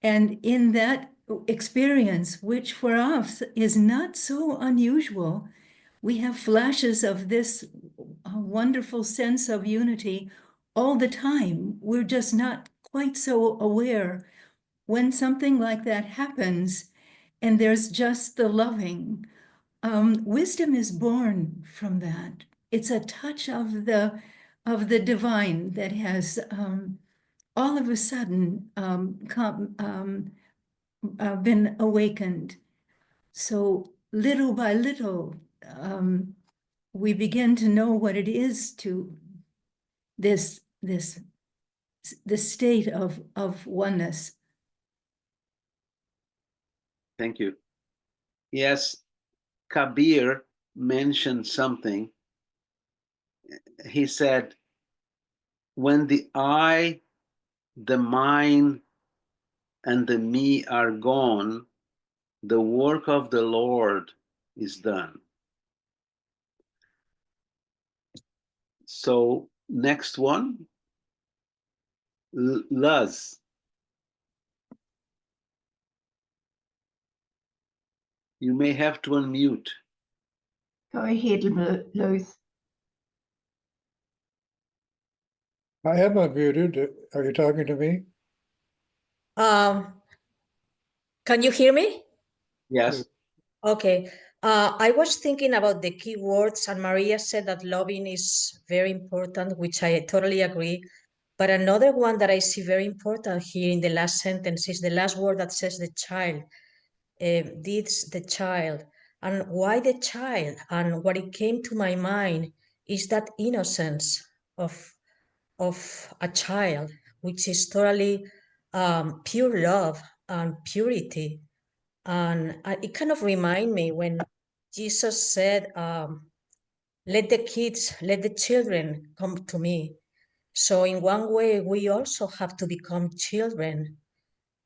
Speaker 4: And in that experience, which for us is not so unusual, we have flashes of this wonderful sense of unity all the time. We're just not quite so aware when something like that happens and there's just the loving. Wisdom is born from that. It's a touch of the divine that has all of a sudden been awakened. So little by little, we begin to know what it is to this state of oneness.
Speaker 2: Thank you. Yes, Kabir mentioned something. He said, when the I, the mine, and the me are gone, the work of the Lord is done. So next one, Luz. You may have to unmute.
Speaker 10: Go ahead, Luz.
Speaker 11: I am unmuted. Are you talking to me?
Speaker 16: Can you hear me?
Speaker 2: Yes.
Speaker 16: Okay. I was thinking about the key words, and Maria said that loving is very important, which I totally agree. But another one that I see very important here in the last sentence is the last word that says the child. Deeds the child. And why the child? And what it came to my mind is that innocence of a child, which is totally pure love and purity. And it kind of remind me when Jesus said, let the children come to me. So in one way, we also have to become children,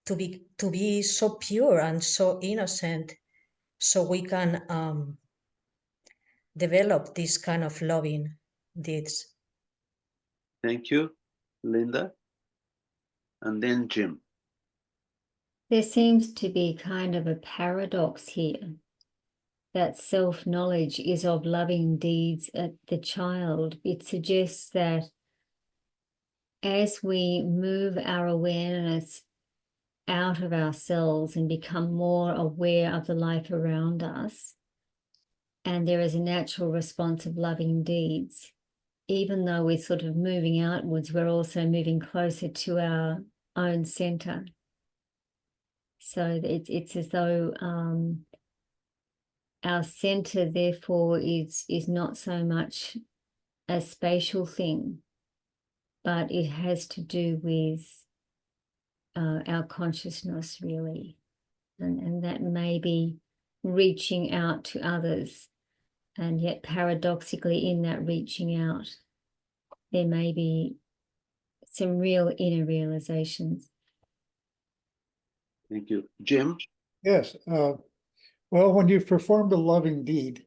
Speaker 16: to be so pure and so innocent, so we can develop this kind of loving deeds.
Speaker 2: Thank you, Linda. And then Jim.
Speaker 12: There seems to be kind of a paradox here, that self-knowledge is of loving deeds at the child. It suggests that as we move our awareness out of ourselves and become more aware of the life around us, and there is a natural response of loving deeds, even though we're sort of moving outwards, we're also moving closer to our own center. So it's as though our center, therefore, is not so much a spatial thing, but it has to do with our consciousness, really. And that may be reaching out to others. And yet, paradoxically, in that reaching out, there may be some real inner realizations.
Speaker 2: Thank you. Jim?
Speaker 11: Yes. Well, when you've performed a loving deed,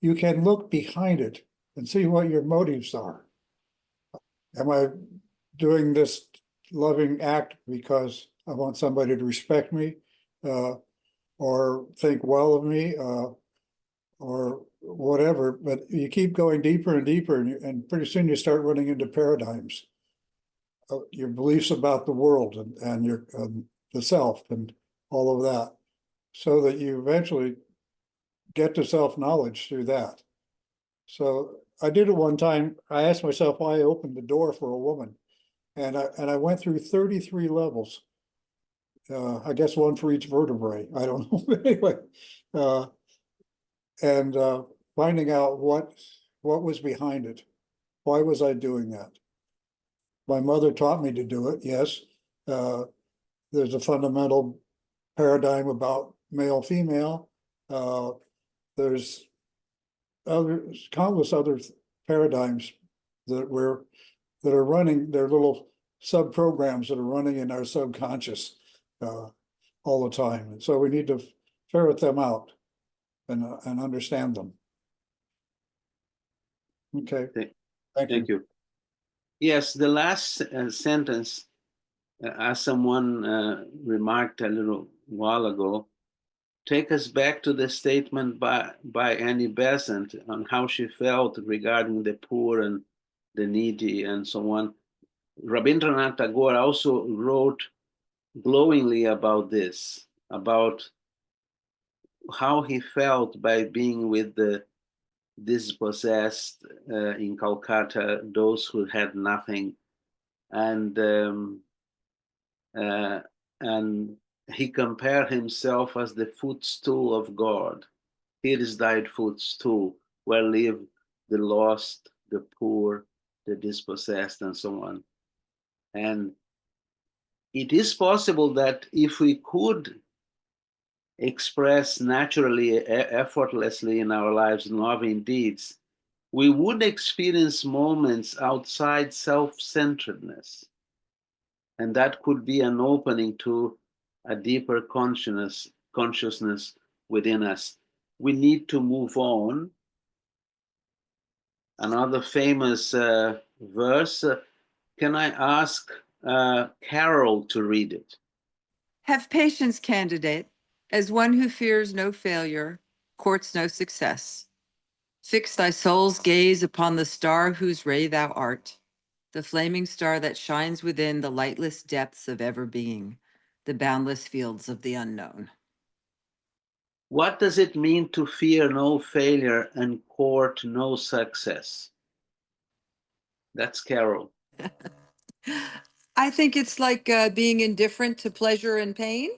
Speaker 11: you can look behind it and see what your motives are. Am I doing this loving act because I want somebody to respect me, or think well of me, or whatever? But you keep going deeper and deeper, and pretty soon you start running into paradigms, your beliefs about the world and your the self and all of that, so that you eventually get to self-knowledge through that. So I did it one time. I asked myself why I opened the door for a woman, and I went through 33 levels. I guess one for each vertebrae. I don't know. Anyway, and finding out what was behind it. Why was I doing that? My mother taught me to do it. Yes, there's a fundamental paradigm about male female. There's countless other paradigms that are running. They're little sub programs that are running in our subconscious all the time, and so we need to ferret them out and understand them. Okay, thank you.
Speaker 2: Yes, the last sentence, as someone remarked a little while ago, take us back to the statement by Annie Besant on how she felt regarding the poor and the needy and so on. Rabindranath Tagore also wrote glowingly about this, about how he felt by being with the dispossessed in Calcutta, those who had nothing, and he compared himself as the footstool of God. Here is thy footstool, where live the lost, the poor, the dispossessed, and so on. And it is possible that if we could express naturally, effortlessly in our lives loving deeds, we would experience moments outside self-centeredness. And that could be an opening to a deeper consciousness within us. We need to move on. Another famous verse, can I ask Carol to read it?
Speaker 7: Have patience, candidate, as one who fears no failure, courts no success. Fix thy soul's gaze upon the star whose ray thou art, the flaming star that shines within the lightless depths of ever being, the boundless fields of the unknown.
Speaker 2: What does it mean to fear no failure and court no success? That's Carol.
Speaker 7: I think it's like being indifferent to pleasure and pain,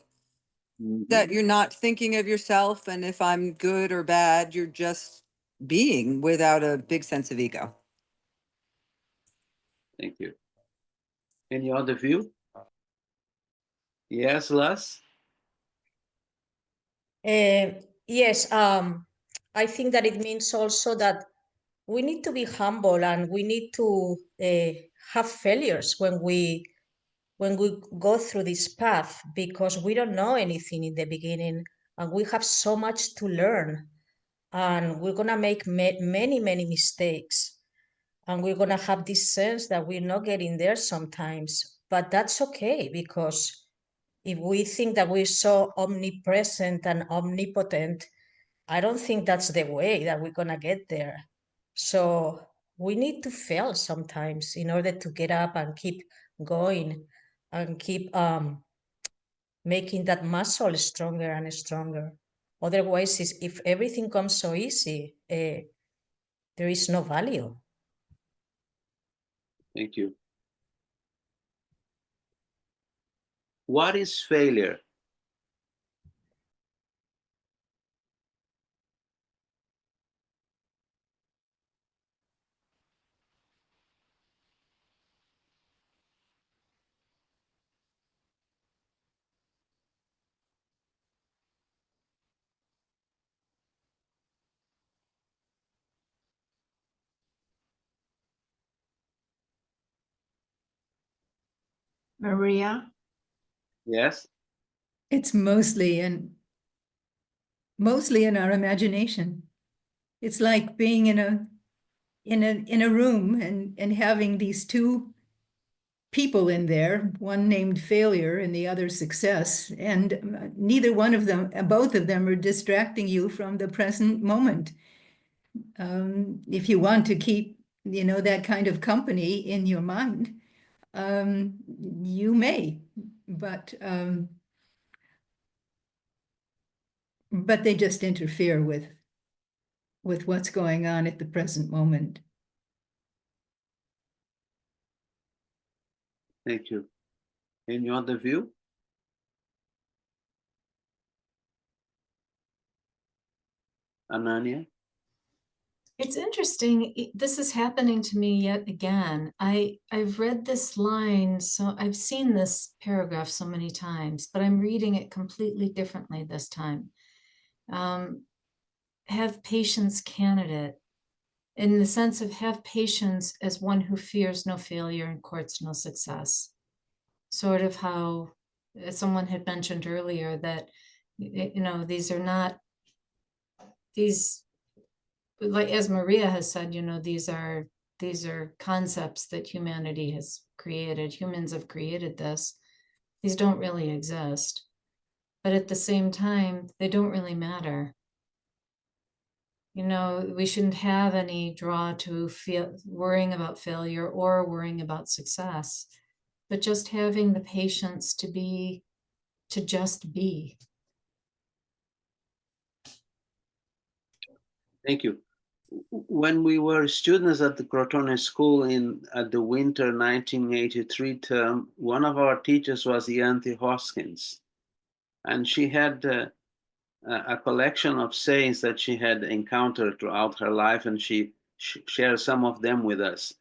Speaker 7: that you're not thinking of yourself, and if I'm good or bad, you're just being without a big sense of ego.
Speaker 2: Thank you. Any other view? Yes, Les?
Speaker 16: Yes, I think that it means also that we need to be humble and we need to have failures when we go through this path, because we don't know anything in the beginning and we have so much to learn, and we're gonna make many mistakes, and we're gonna have this sense that we're not getting there sometimes, but that's okay, because if we think that we're so omnipresent and omnipotent, I don't think that's the way that we're gonna get there. So we need to fail sometimes in order to get up and keep going and keep making that muscle stronger and stronger. Otherwise, if everything comes so easy, there is no value.
Speaker 2: Thank you. What is failure?
Speaker 10: Maria?
Speaker 2: Yes?
Speaker 4: It's mostly in our imagination. It's like being in a room and having these two people in there, one named failure and the other success, and neither one of them, both of them are distracting you from the present moment. If you want to keep, that kind of company in your mind, you may, but they just interfere with what's going on at the present moment.
Speaker 2: Thank you. Any other view? Ananya?
Speaker 1: It's interesting. This is happening to me yet again. I've read this line, so I've seen this paragraph so many times, but I'm reading it completely differently this time. Have patience, candidate, in the sense of have patience as one who fears no failure and courts no success. Sort of how someone had mentioned earlier that, these are not, like as Maria has said, these are concepts that humanity has created. Humans have created this. These don't really exist. But at the same time, they don't really matter. We shouldn't have any draw to worrying about failure or worrying about success, but just having the patience to just be.
Speaker 2: Thank you. When we were students at the Crotone School at the winter 1983 term, one of our teachers was Yanti Hoskins, and she had a collection of sayings that she had encountered throughout her life, and she shared some of them with us.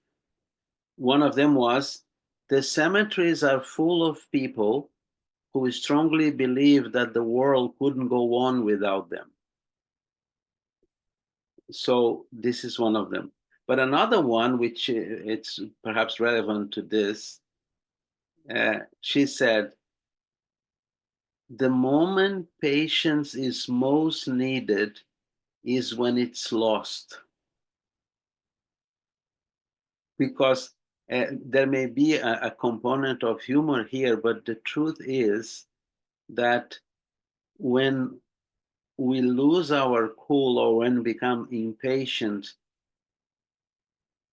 Speaker 2: One of them was, the cemeteries are full of people who strongly believe that the world couldn't go on without them. So this is one of them. But another one, which it's perhaps relevant to this, she said, the moment patience is most needed is when it's lost. Because there may be a component of humor here, but the truth is that when we lose our cool or when we become impatient,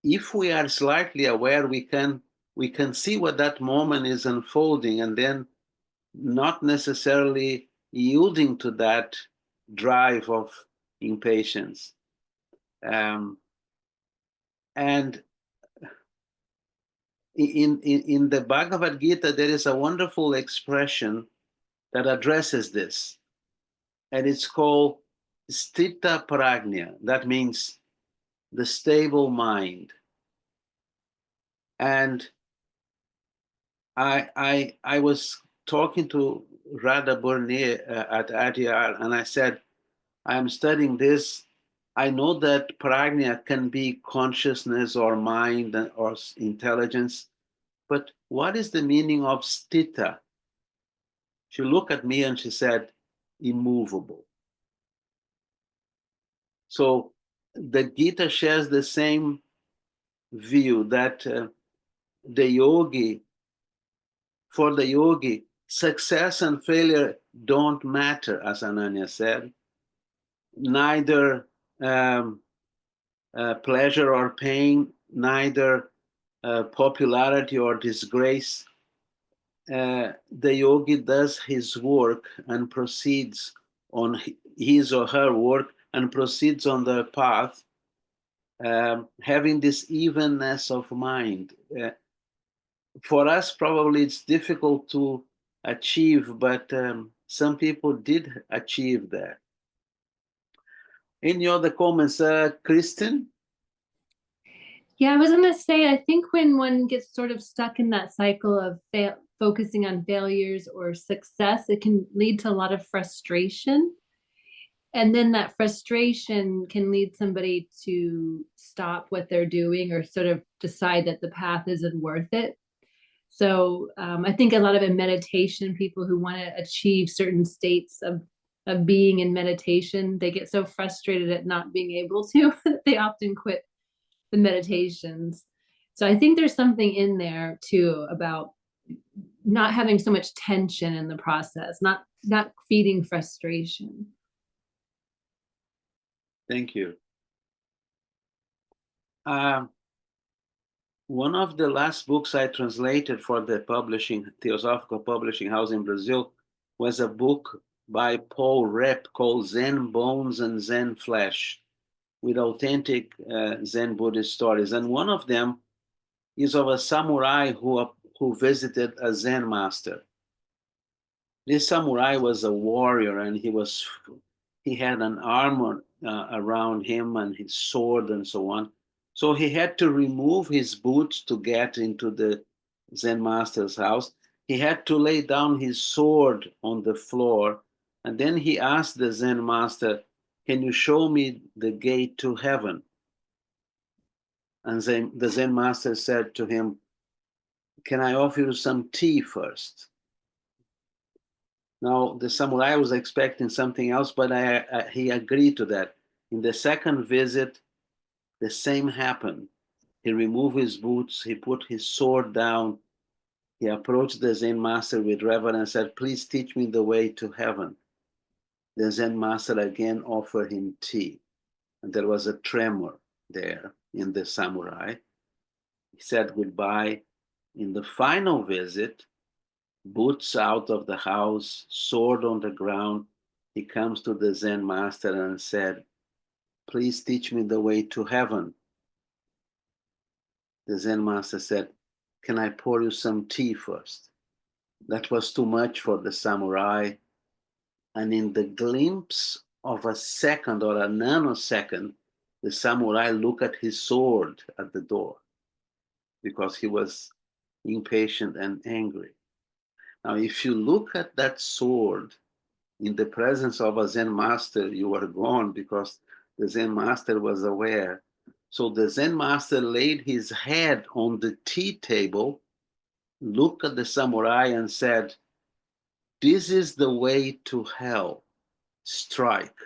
Speaker 2: if we are slightly aware, we can see what that moment is unfolding, and then not necessarily yielding to that drive of impatience. And in the Bhagavad Gita, there is a wonderful expression that addresses this, and it's called sthita prajna. That means the stable mind. And I was talking to Radha Burnier at ADR, and I said, I am studying this. I know that prajna can be consciousness or mind or intelligence, but what is the meaning of sthita? She looked at me and she said, immovable. So the Gita shares the same view that for the yogi, success and failure don't matter, as Ananya said. Neither pleasure or pain, neither popularity or disgrace. The yogi does his work and proceeds on his or her work and proceeds on the path, having this evenness of mind. For us, probably it's difficult to achieve, but some people did achieve that. Any other comments, Kristen?
Speaker 14: Yeah, I was going to say, I think when one gets sort of stuck in that cycle of focusing on failures or success, it can lead to a lot of frustration. And then that frustration can lead somebody to stop what they're doing or sort of decide that the path isn't worth it. So I think a lot of in meditation, people who want to achieve certain states of being in meditation, they get so frustrated at not being able to, they often quit the meditations. So I think there's something in there too about not having so much tension in the process, not feeding frustration.
Speaker 2: Thank you. One of the last books I translated for the Theosophical Publishing House in Brazil was a book by Paul Repp called Zen Bones and Zen Flesh, with authentic Zen Buddhist stories. And one of them is of a samurai who visited a Zen master. This samurai was a warrior, and he had an armor around him and his sword and so on. So he had to remove his boots to get into the Zen master's house. He had to lay down his sword on the floor, and then he asked the Zen master, "Can you show me the gate to heaven?" And the Zen master said to him, "Can I offer you some tea first?" Now, the samurai was expecting something else, but he agreed to that. In the second visit, the same happened. He removed his boots, he put his sword down, he approached the Zen master with reverence and said, "Please teach me the way to heaven." The Zen master again offered him tea, and there was a tremor there in the samurai. He said goodbye. In the final visit, boots out of the house, sword on the ground, he comes to the Zen master and said, "Please teach me the way to heaven." The Zen master said, "Can I pour you some tea first?" That was too much for the samurai. And in the glimpse of a second or a nanosecond, the samurai looked at his sword at the door because he was impatient and angry. Now, if you look at that sword in the presence of a Zen master, you are gone, because the Zen master was aware. So the Zen master laid his head on the tea table, looked at the samurai and said, "This is the way to hell. Strike."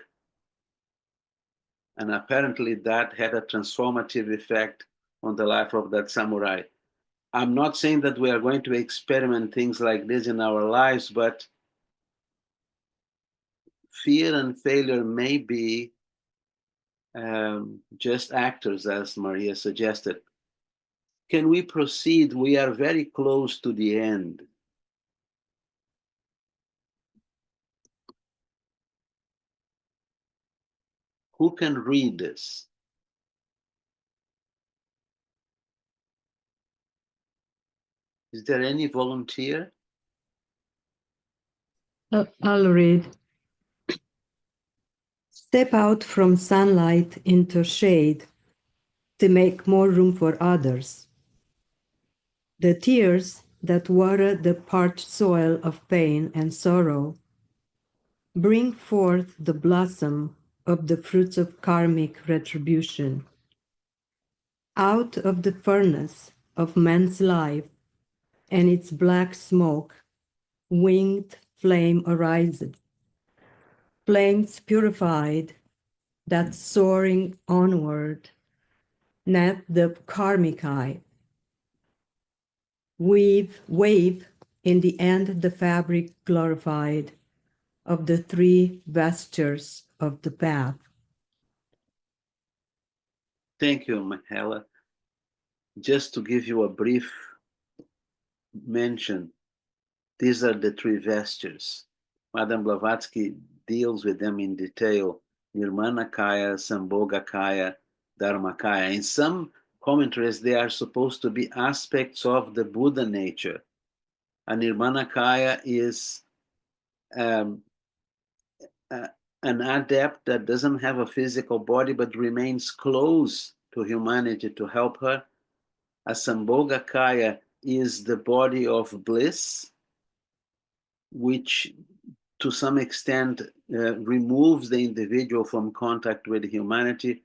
Speaker 2: And apparently that had a transformative effect on the life of that samurai. I'm not saying that we are going to experiment things like this in our lives, but fear and failure may be just actors, as Maria suggested. Can we proceed? We are very close to the end. Who can read this? Is there any volunteer?
Speaker 15: I'll read. Step out from sunlight into shade to make more room for others. The tears that water the parched soil of pain and sorrow bring forth the blossom of the fruits of karmic retribution. Out of the furnace of man's life and its black smoke, winged flame arises. Flames purified that soaring onward, net the karmic eye. Wave in the end the fabric glorified of the three vestures of the path.
Speaker 2: Thank you, Mihaela. Just to give you a brief mention, these are the three vestures. Madame Blavatsky deals with them in detail: Nirmanakaya, Sambhogakaya, Dharmakaya. In some commentaries, they are supposed to be aspects of the Buddha nature. A Nirmanakaya is an adept that doesn't have a physical body but remains close to humanity to help her. A Sambhogakaya is the body of bliss, which to some extent removes the individual from contact with humanity.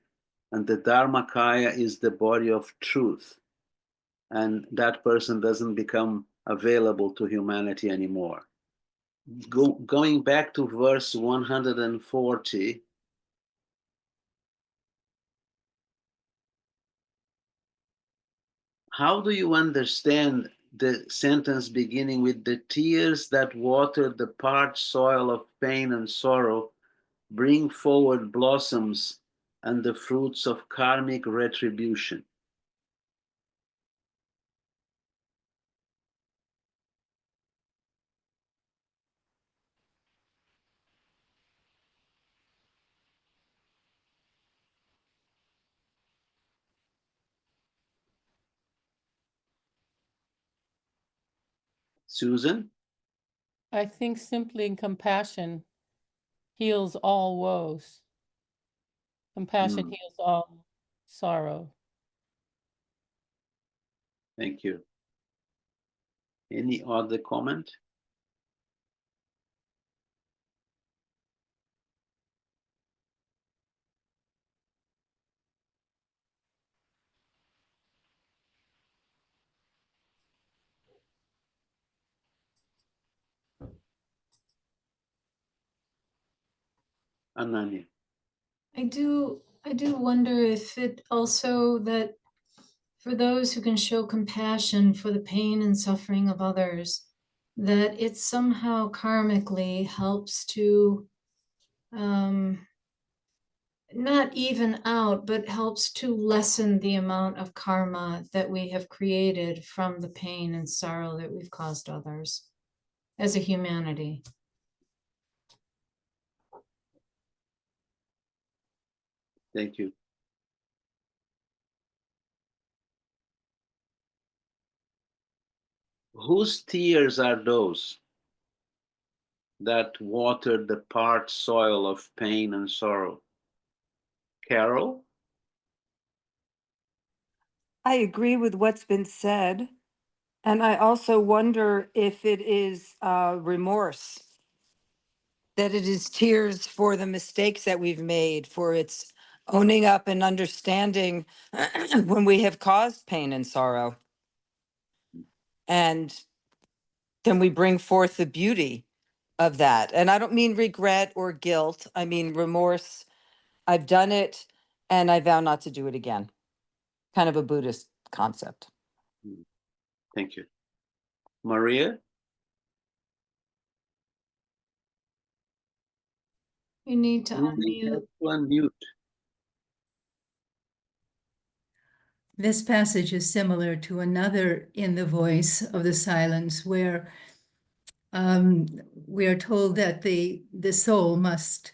Speaker 2: And the Dharmakaya is the body of truth. And that person doesn't become available to humanity anymore. Going back to verse 140, how do you understand the sentence beginning with the tears that water the parched soil of pain and sorrow bring forward blossoms and the fruits of karmic retribution? Susan?
Speaker 3: I think simply compassion heals all woes. Compassion heals all sorrow.
Speaker 2: Thank you. Any other comment? Ananya?
Speaker 1: I do wonder if it also that for those who can show compassion for the pain and suffering of others, that it somehow karmically helps to not even out, but helps to lessen the amount of karma that we have created from the pain and sorrow that we've caused others as a humanity.
Speaker 2: Thank you. Whose tears are those that water the parched soil of pain and sorrow? Carol?
Speaker 7: I agree with what's been said. And I also wonder if it is remorse, that it is tears for the mistakes that we've made, for its owning up and understanding when we have caused pain and sorrow. And then we bring forth the beauty of that. And I don't mean regret or guilt. I mean remorse. I've done it and I vow not to do it again. Kind of a Buddhist concept.
Speaker 2: Thank you. Maria?
Speaker 1: You need to
Speaker 2: You may have
Speaker 1: unmute.
Speaker 2: to unmute.
Speaker 4: This passage is similar to another in the voice of the silence where we are told that the soul must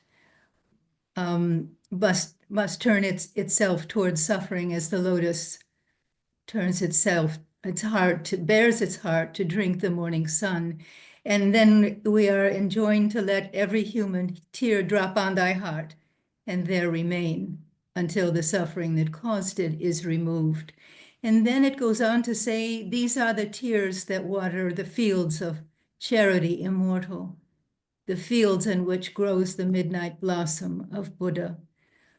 Speaker 4: must turn itself towards suffering as the lotus turns its heart, bears its heart to drink the morning sun. And then we are enjoined to let every human tear drop on thy heart and there remain until the suffering that caused it is removed. And then it goes on to say, these are the tears that water the fields of charity immortal, the fields in which grows the midnight blossom of Buddha.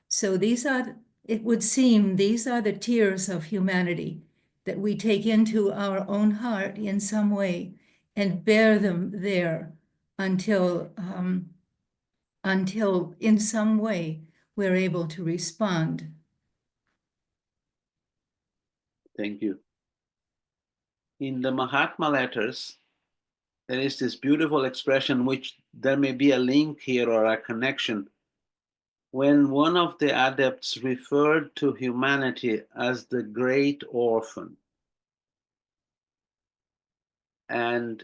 Speaker 4: So it would seem, these are the tears of humanity that we take into our own heart in some way and bear them there until in some way we're able to respond.
Speaker 2: Thank you. In the Mahatma letters, there is this beautiful expression, which there may be a link here or a connection. When one of the adepts referred to humanity as the great orphan, and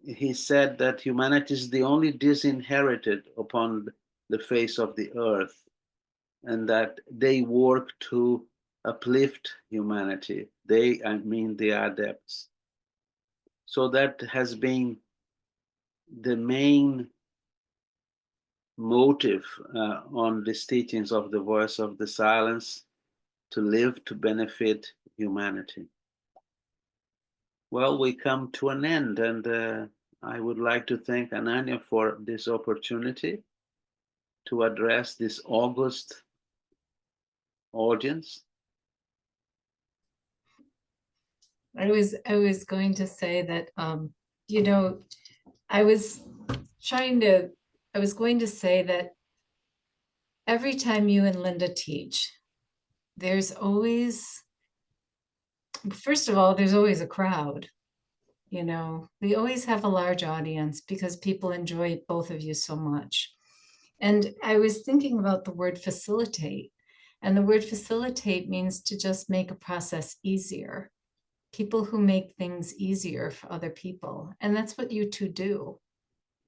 Speaker 2: he said that humanity is the only disinherited upon the face of the earth, and that they work to uplift humanity. They, I mean the adepts. So that has been the main motive on these teachings of the voice of the silence, to live to benefit humanity. Well, we come to an end, and I would like to thank Ananya for this opportunity to address this august audience.
Speaker 1: I was going to say that, you know, I was going to say that every time you and Linda teach, there's always, first of all, there's always a crowd. You know, we always have a large audience because people enjoy both of you so much. And I was thinking about the word facilitate, and the word facilitate means to just make a process easier. People who make things easier for other people. And that's what you two do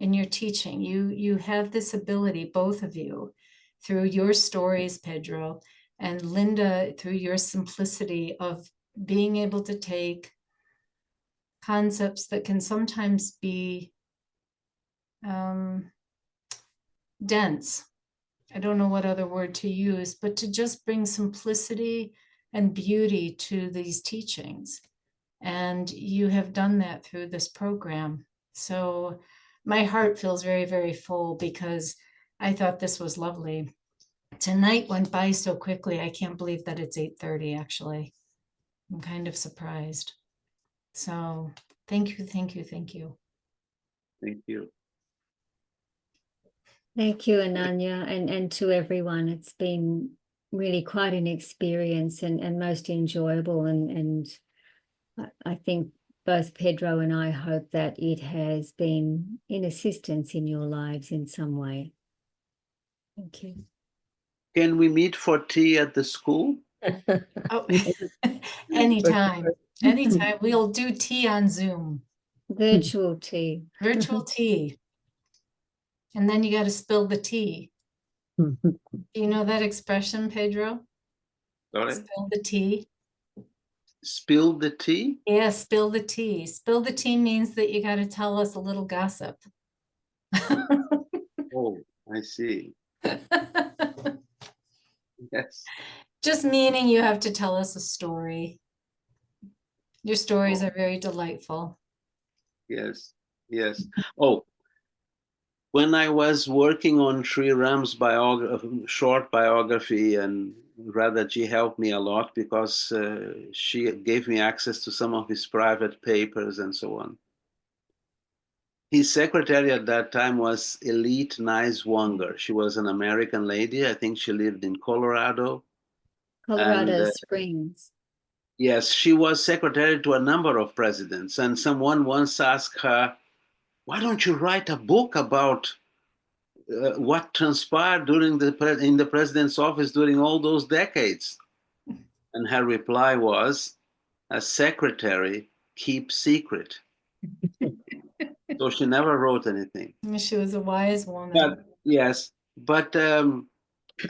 Speaker 1: in your teaching. You have this ability, both of you, through your stories, Pedro, and Linda, through your simplicity of being able to take concepts that can sometimes be dense. I don't know what other word to use, but to just bring simplicity and beauty to these teachings. And you have done that through this program. So my heart feels very, very full because I thought this was lovely. Tonight went by so quickly. I can't believe that it's 8:30 actually. I'm kind of surprised. So thank you, thank you, thank you.
Speaker 2: Thank you.
Speaker 12: Thank you, Ananya, and to everyone. It's been really quite an experience and most enjoyable. And I think both Pedro and I hope that it has been in assistance in your lives in some way. Thank you.
Speaker 2: Can we meet for tea at the school?
Speaker 1: Oh, anytime, anytime. We'll do tea on Zoom.
Speaker 12: Virtual tea.
Speaker 1: Virtual tea. And then you got to spill the tea. Do you know that expression, Pedro?
Speaker 2: Sorry?
Speaker 1: Spill the tea.
Speaker 2: Spill the tea?
Speaker 1: Yeah, spill the tea. Spill the tea means that you got to tell us a little gossip.
Speaker 2: Oh, I see. Yes.
Speaker 1: Just meaning you have to tell us a story. Your stories are very delightful.
Speaker 2: Yes, yes. Oh, when I was working on Sri Ram's short biography, and Radhaji helped me a lot because she gave me access to some of his private papers and so on. His secretary at that time was Elite Niswanger. She was an American lady. I think she lived in Colorado.
Speaker 12: Colorado
Speaker 2: And,
Speaker 12: Springs.
Speaker 2: yes, she was secretary to a number of presidents. And someone once asked her, why don't you write a book about what transpired in the president's office during all those decades? And her reply was, a secretary keeps secret. So she never wrote anything.
Speaker 1: She was a wise woman.
Speaker 2: But, yes, but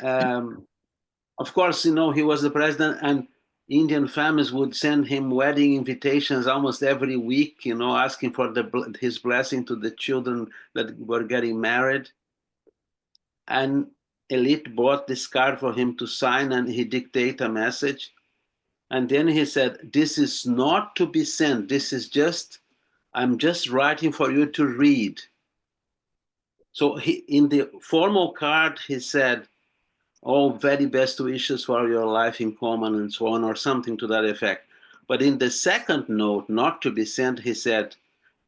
Speaker 2: Of course, he was the president, and Indian families would send him wedding invitations almost every week, asking for his blessing to the children that were getting married. And Elite bought this card for him to sign, and he dictated a message. And then he said, "This is not to be sent. This is I'm just writing for you to read." So in the formal card, he said, "All very best wishes for your life in common," and so on, or something to that effect. But in the second note, not to be sent, he said,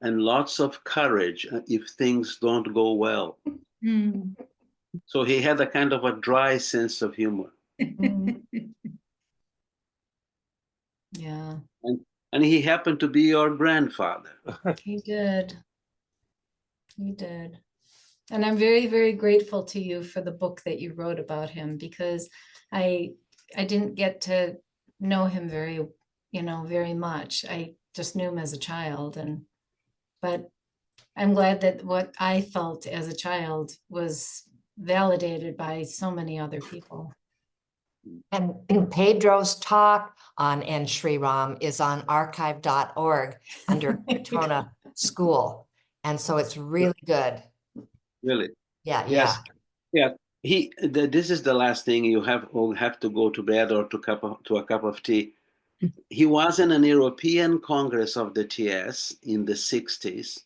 Speaker 2: "And lots of courage if things don't go well."
Speaker 4: Mm.
Speaker 2: So he had a kind of a dry sense of humor.
Speaker 1: Yeah,
Speaker 2: And he happened to be your grandfather.
Speaker 1: he did. He did. And I'm very, very grateful to you for the book that you wrote about him, because I didn't get to know him very much. I just knew him as a child, but I'm glad that what I felt as a child was validated by so many other people.
Speaker 9: And Pedro's talk on En Sri Ram is on archive.org under Katona School. And so it's really good.
Speaker 2: Really?
Speaker 9: Yeah,
Speaker 2: Yes. Yeah. This is the last thing. You have to go to bed or to a cup of tea. He was in an European Congress of the TS in the 60s,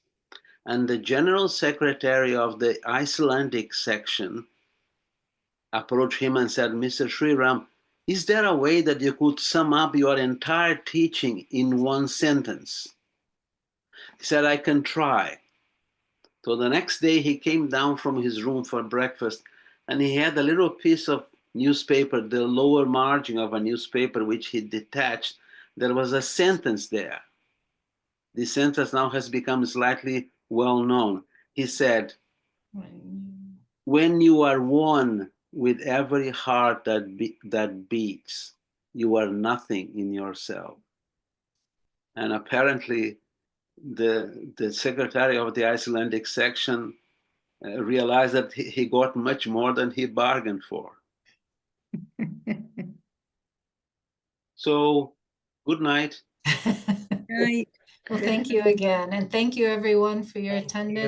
Speaker 2: and the general secretary of the Icelandic section approached him and said, "Mr. Sriram, is there a way that you could sum up your entire teaching in one sentence?" He said, "I can try." So the next day he came down from his room for breakfast, and he had a little piece of newspaper, the lower margin of a newspaper, which he detached. There was a sentence there. The sentence now has become slightly well known. He said, "When you are one with every heart that beats, you are nothing in yourself." And apparently the secretary of the Icelandic section realized that he got much more than he bargained for. So, good night.
Speaker 4: Right.
Speaker 1: Well, thank you again. And thank you everyone for your attendance.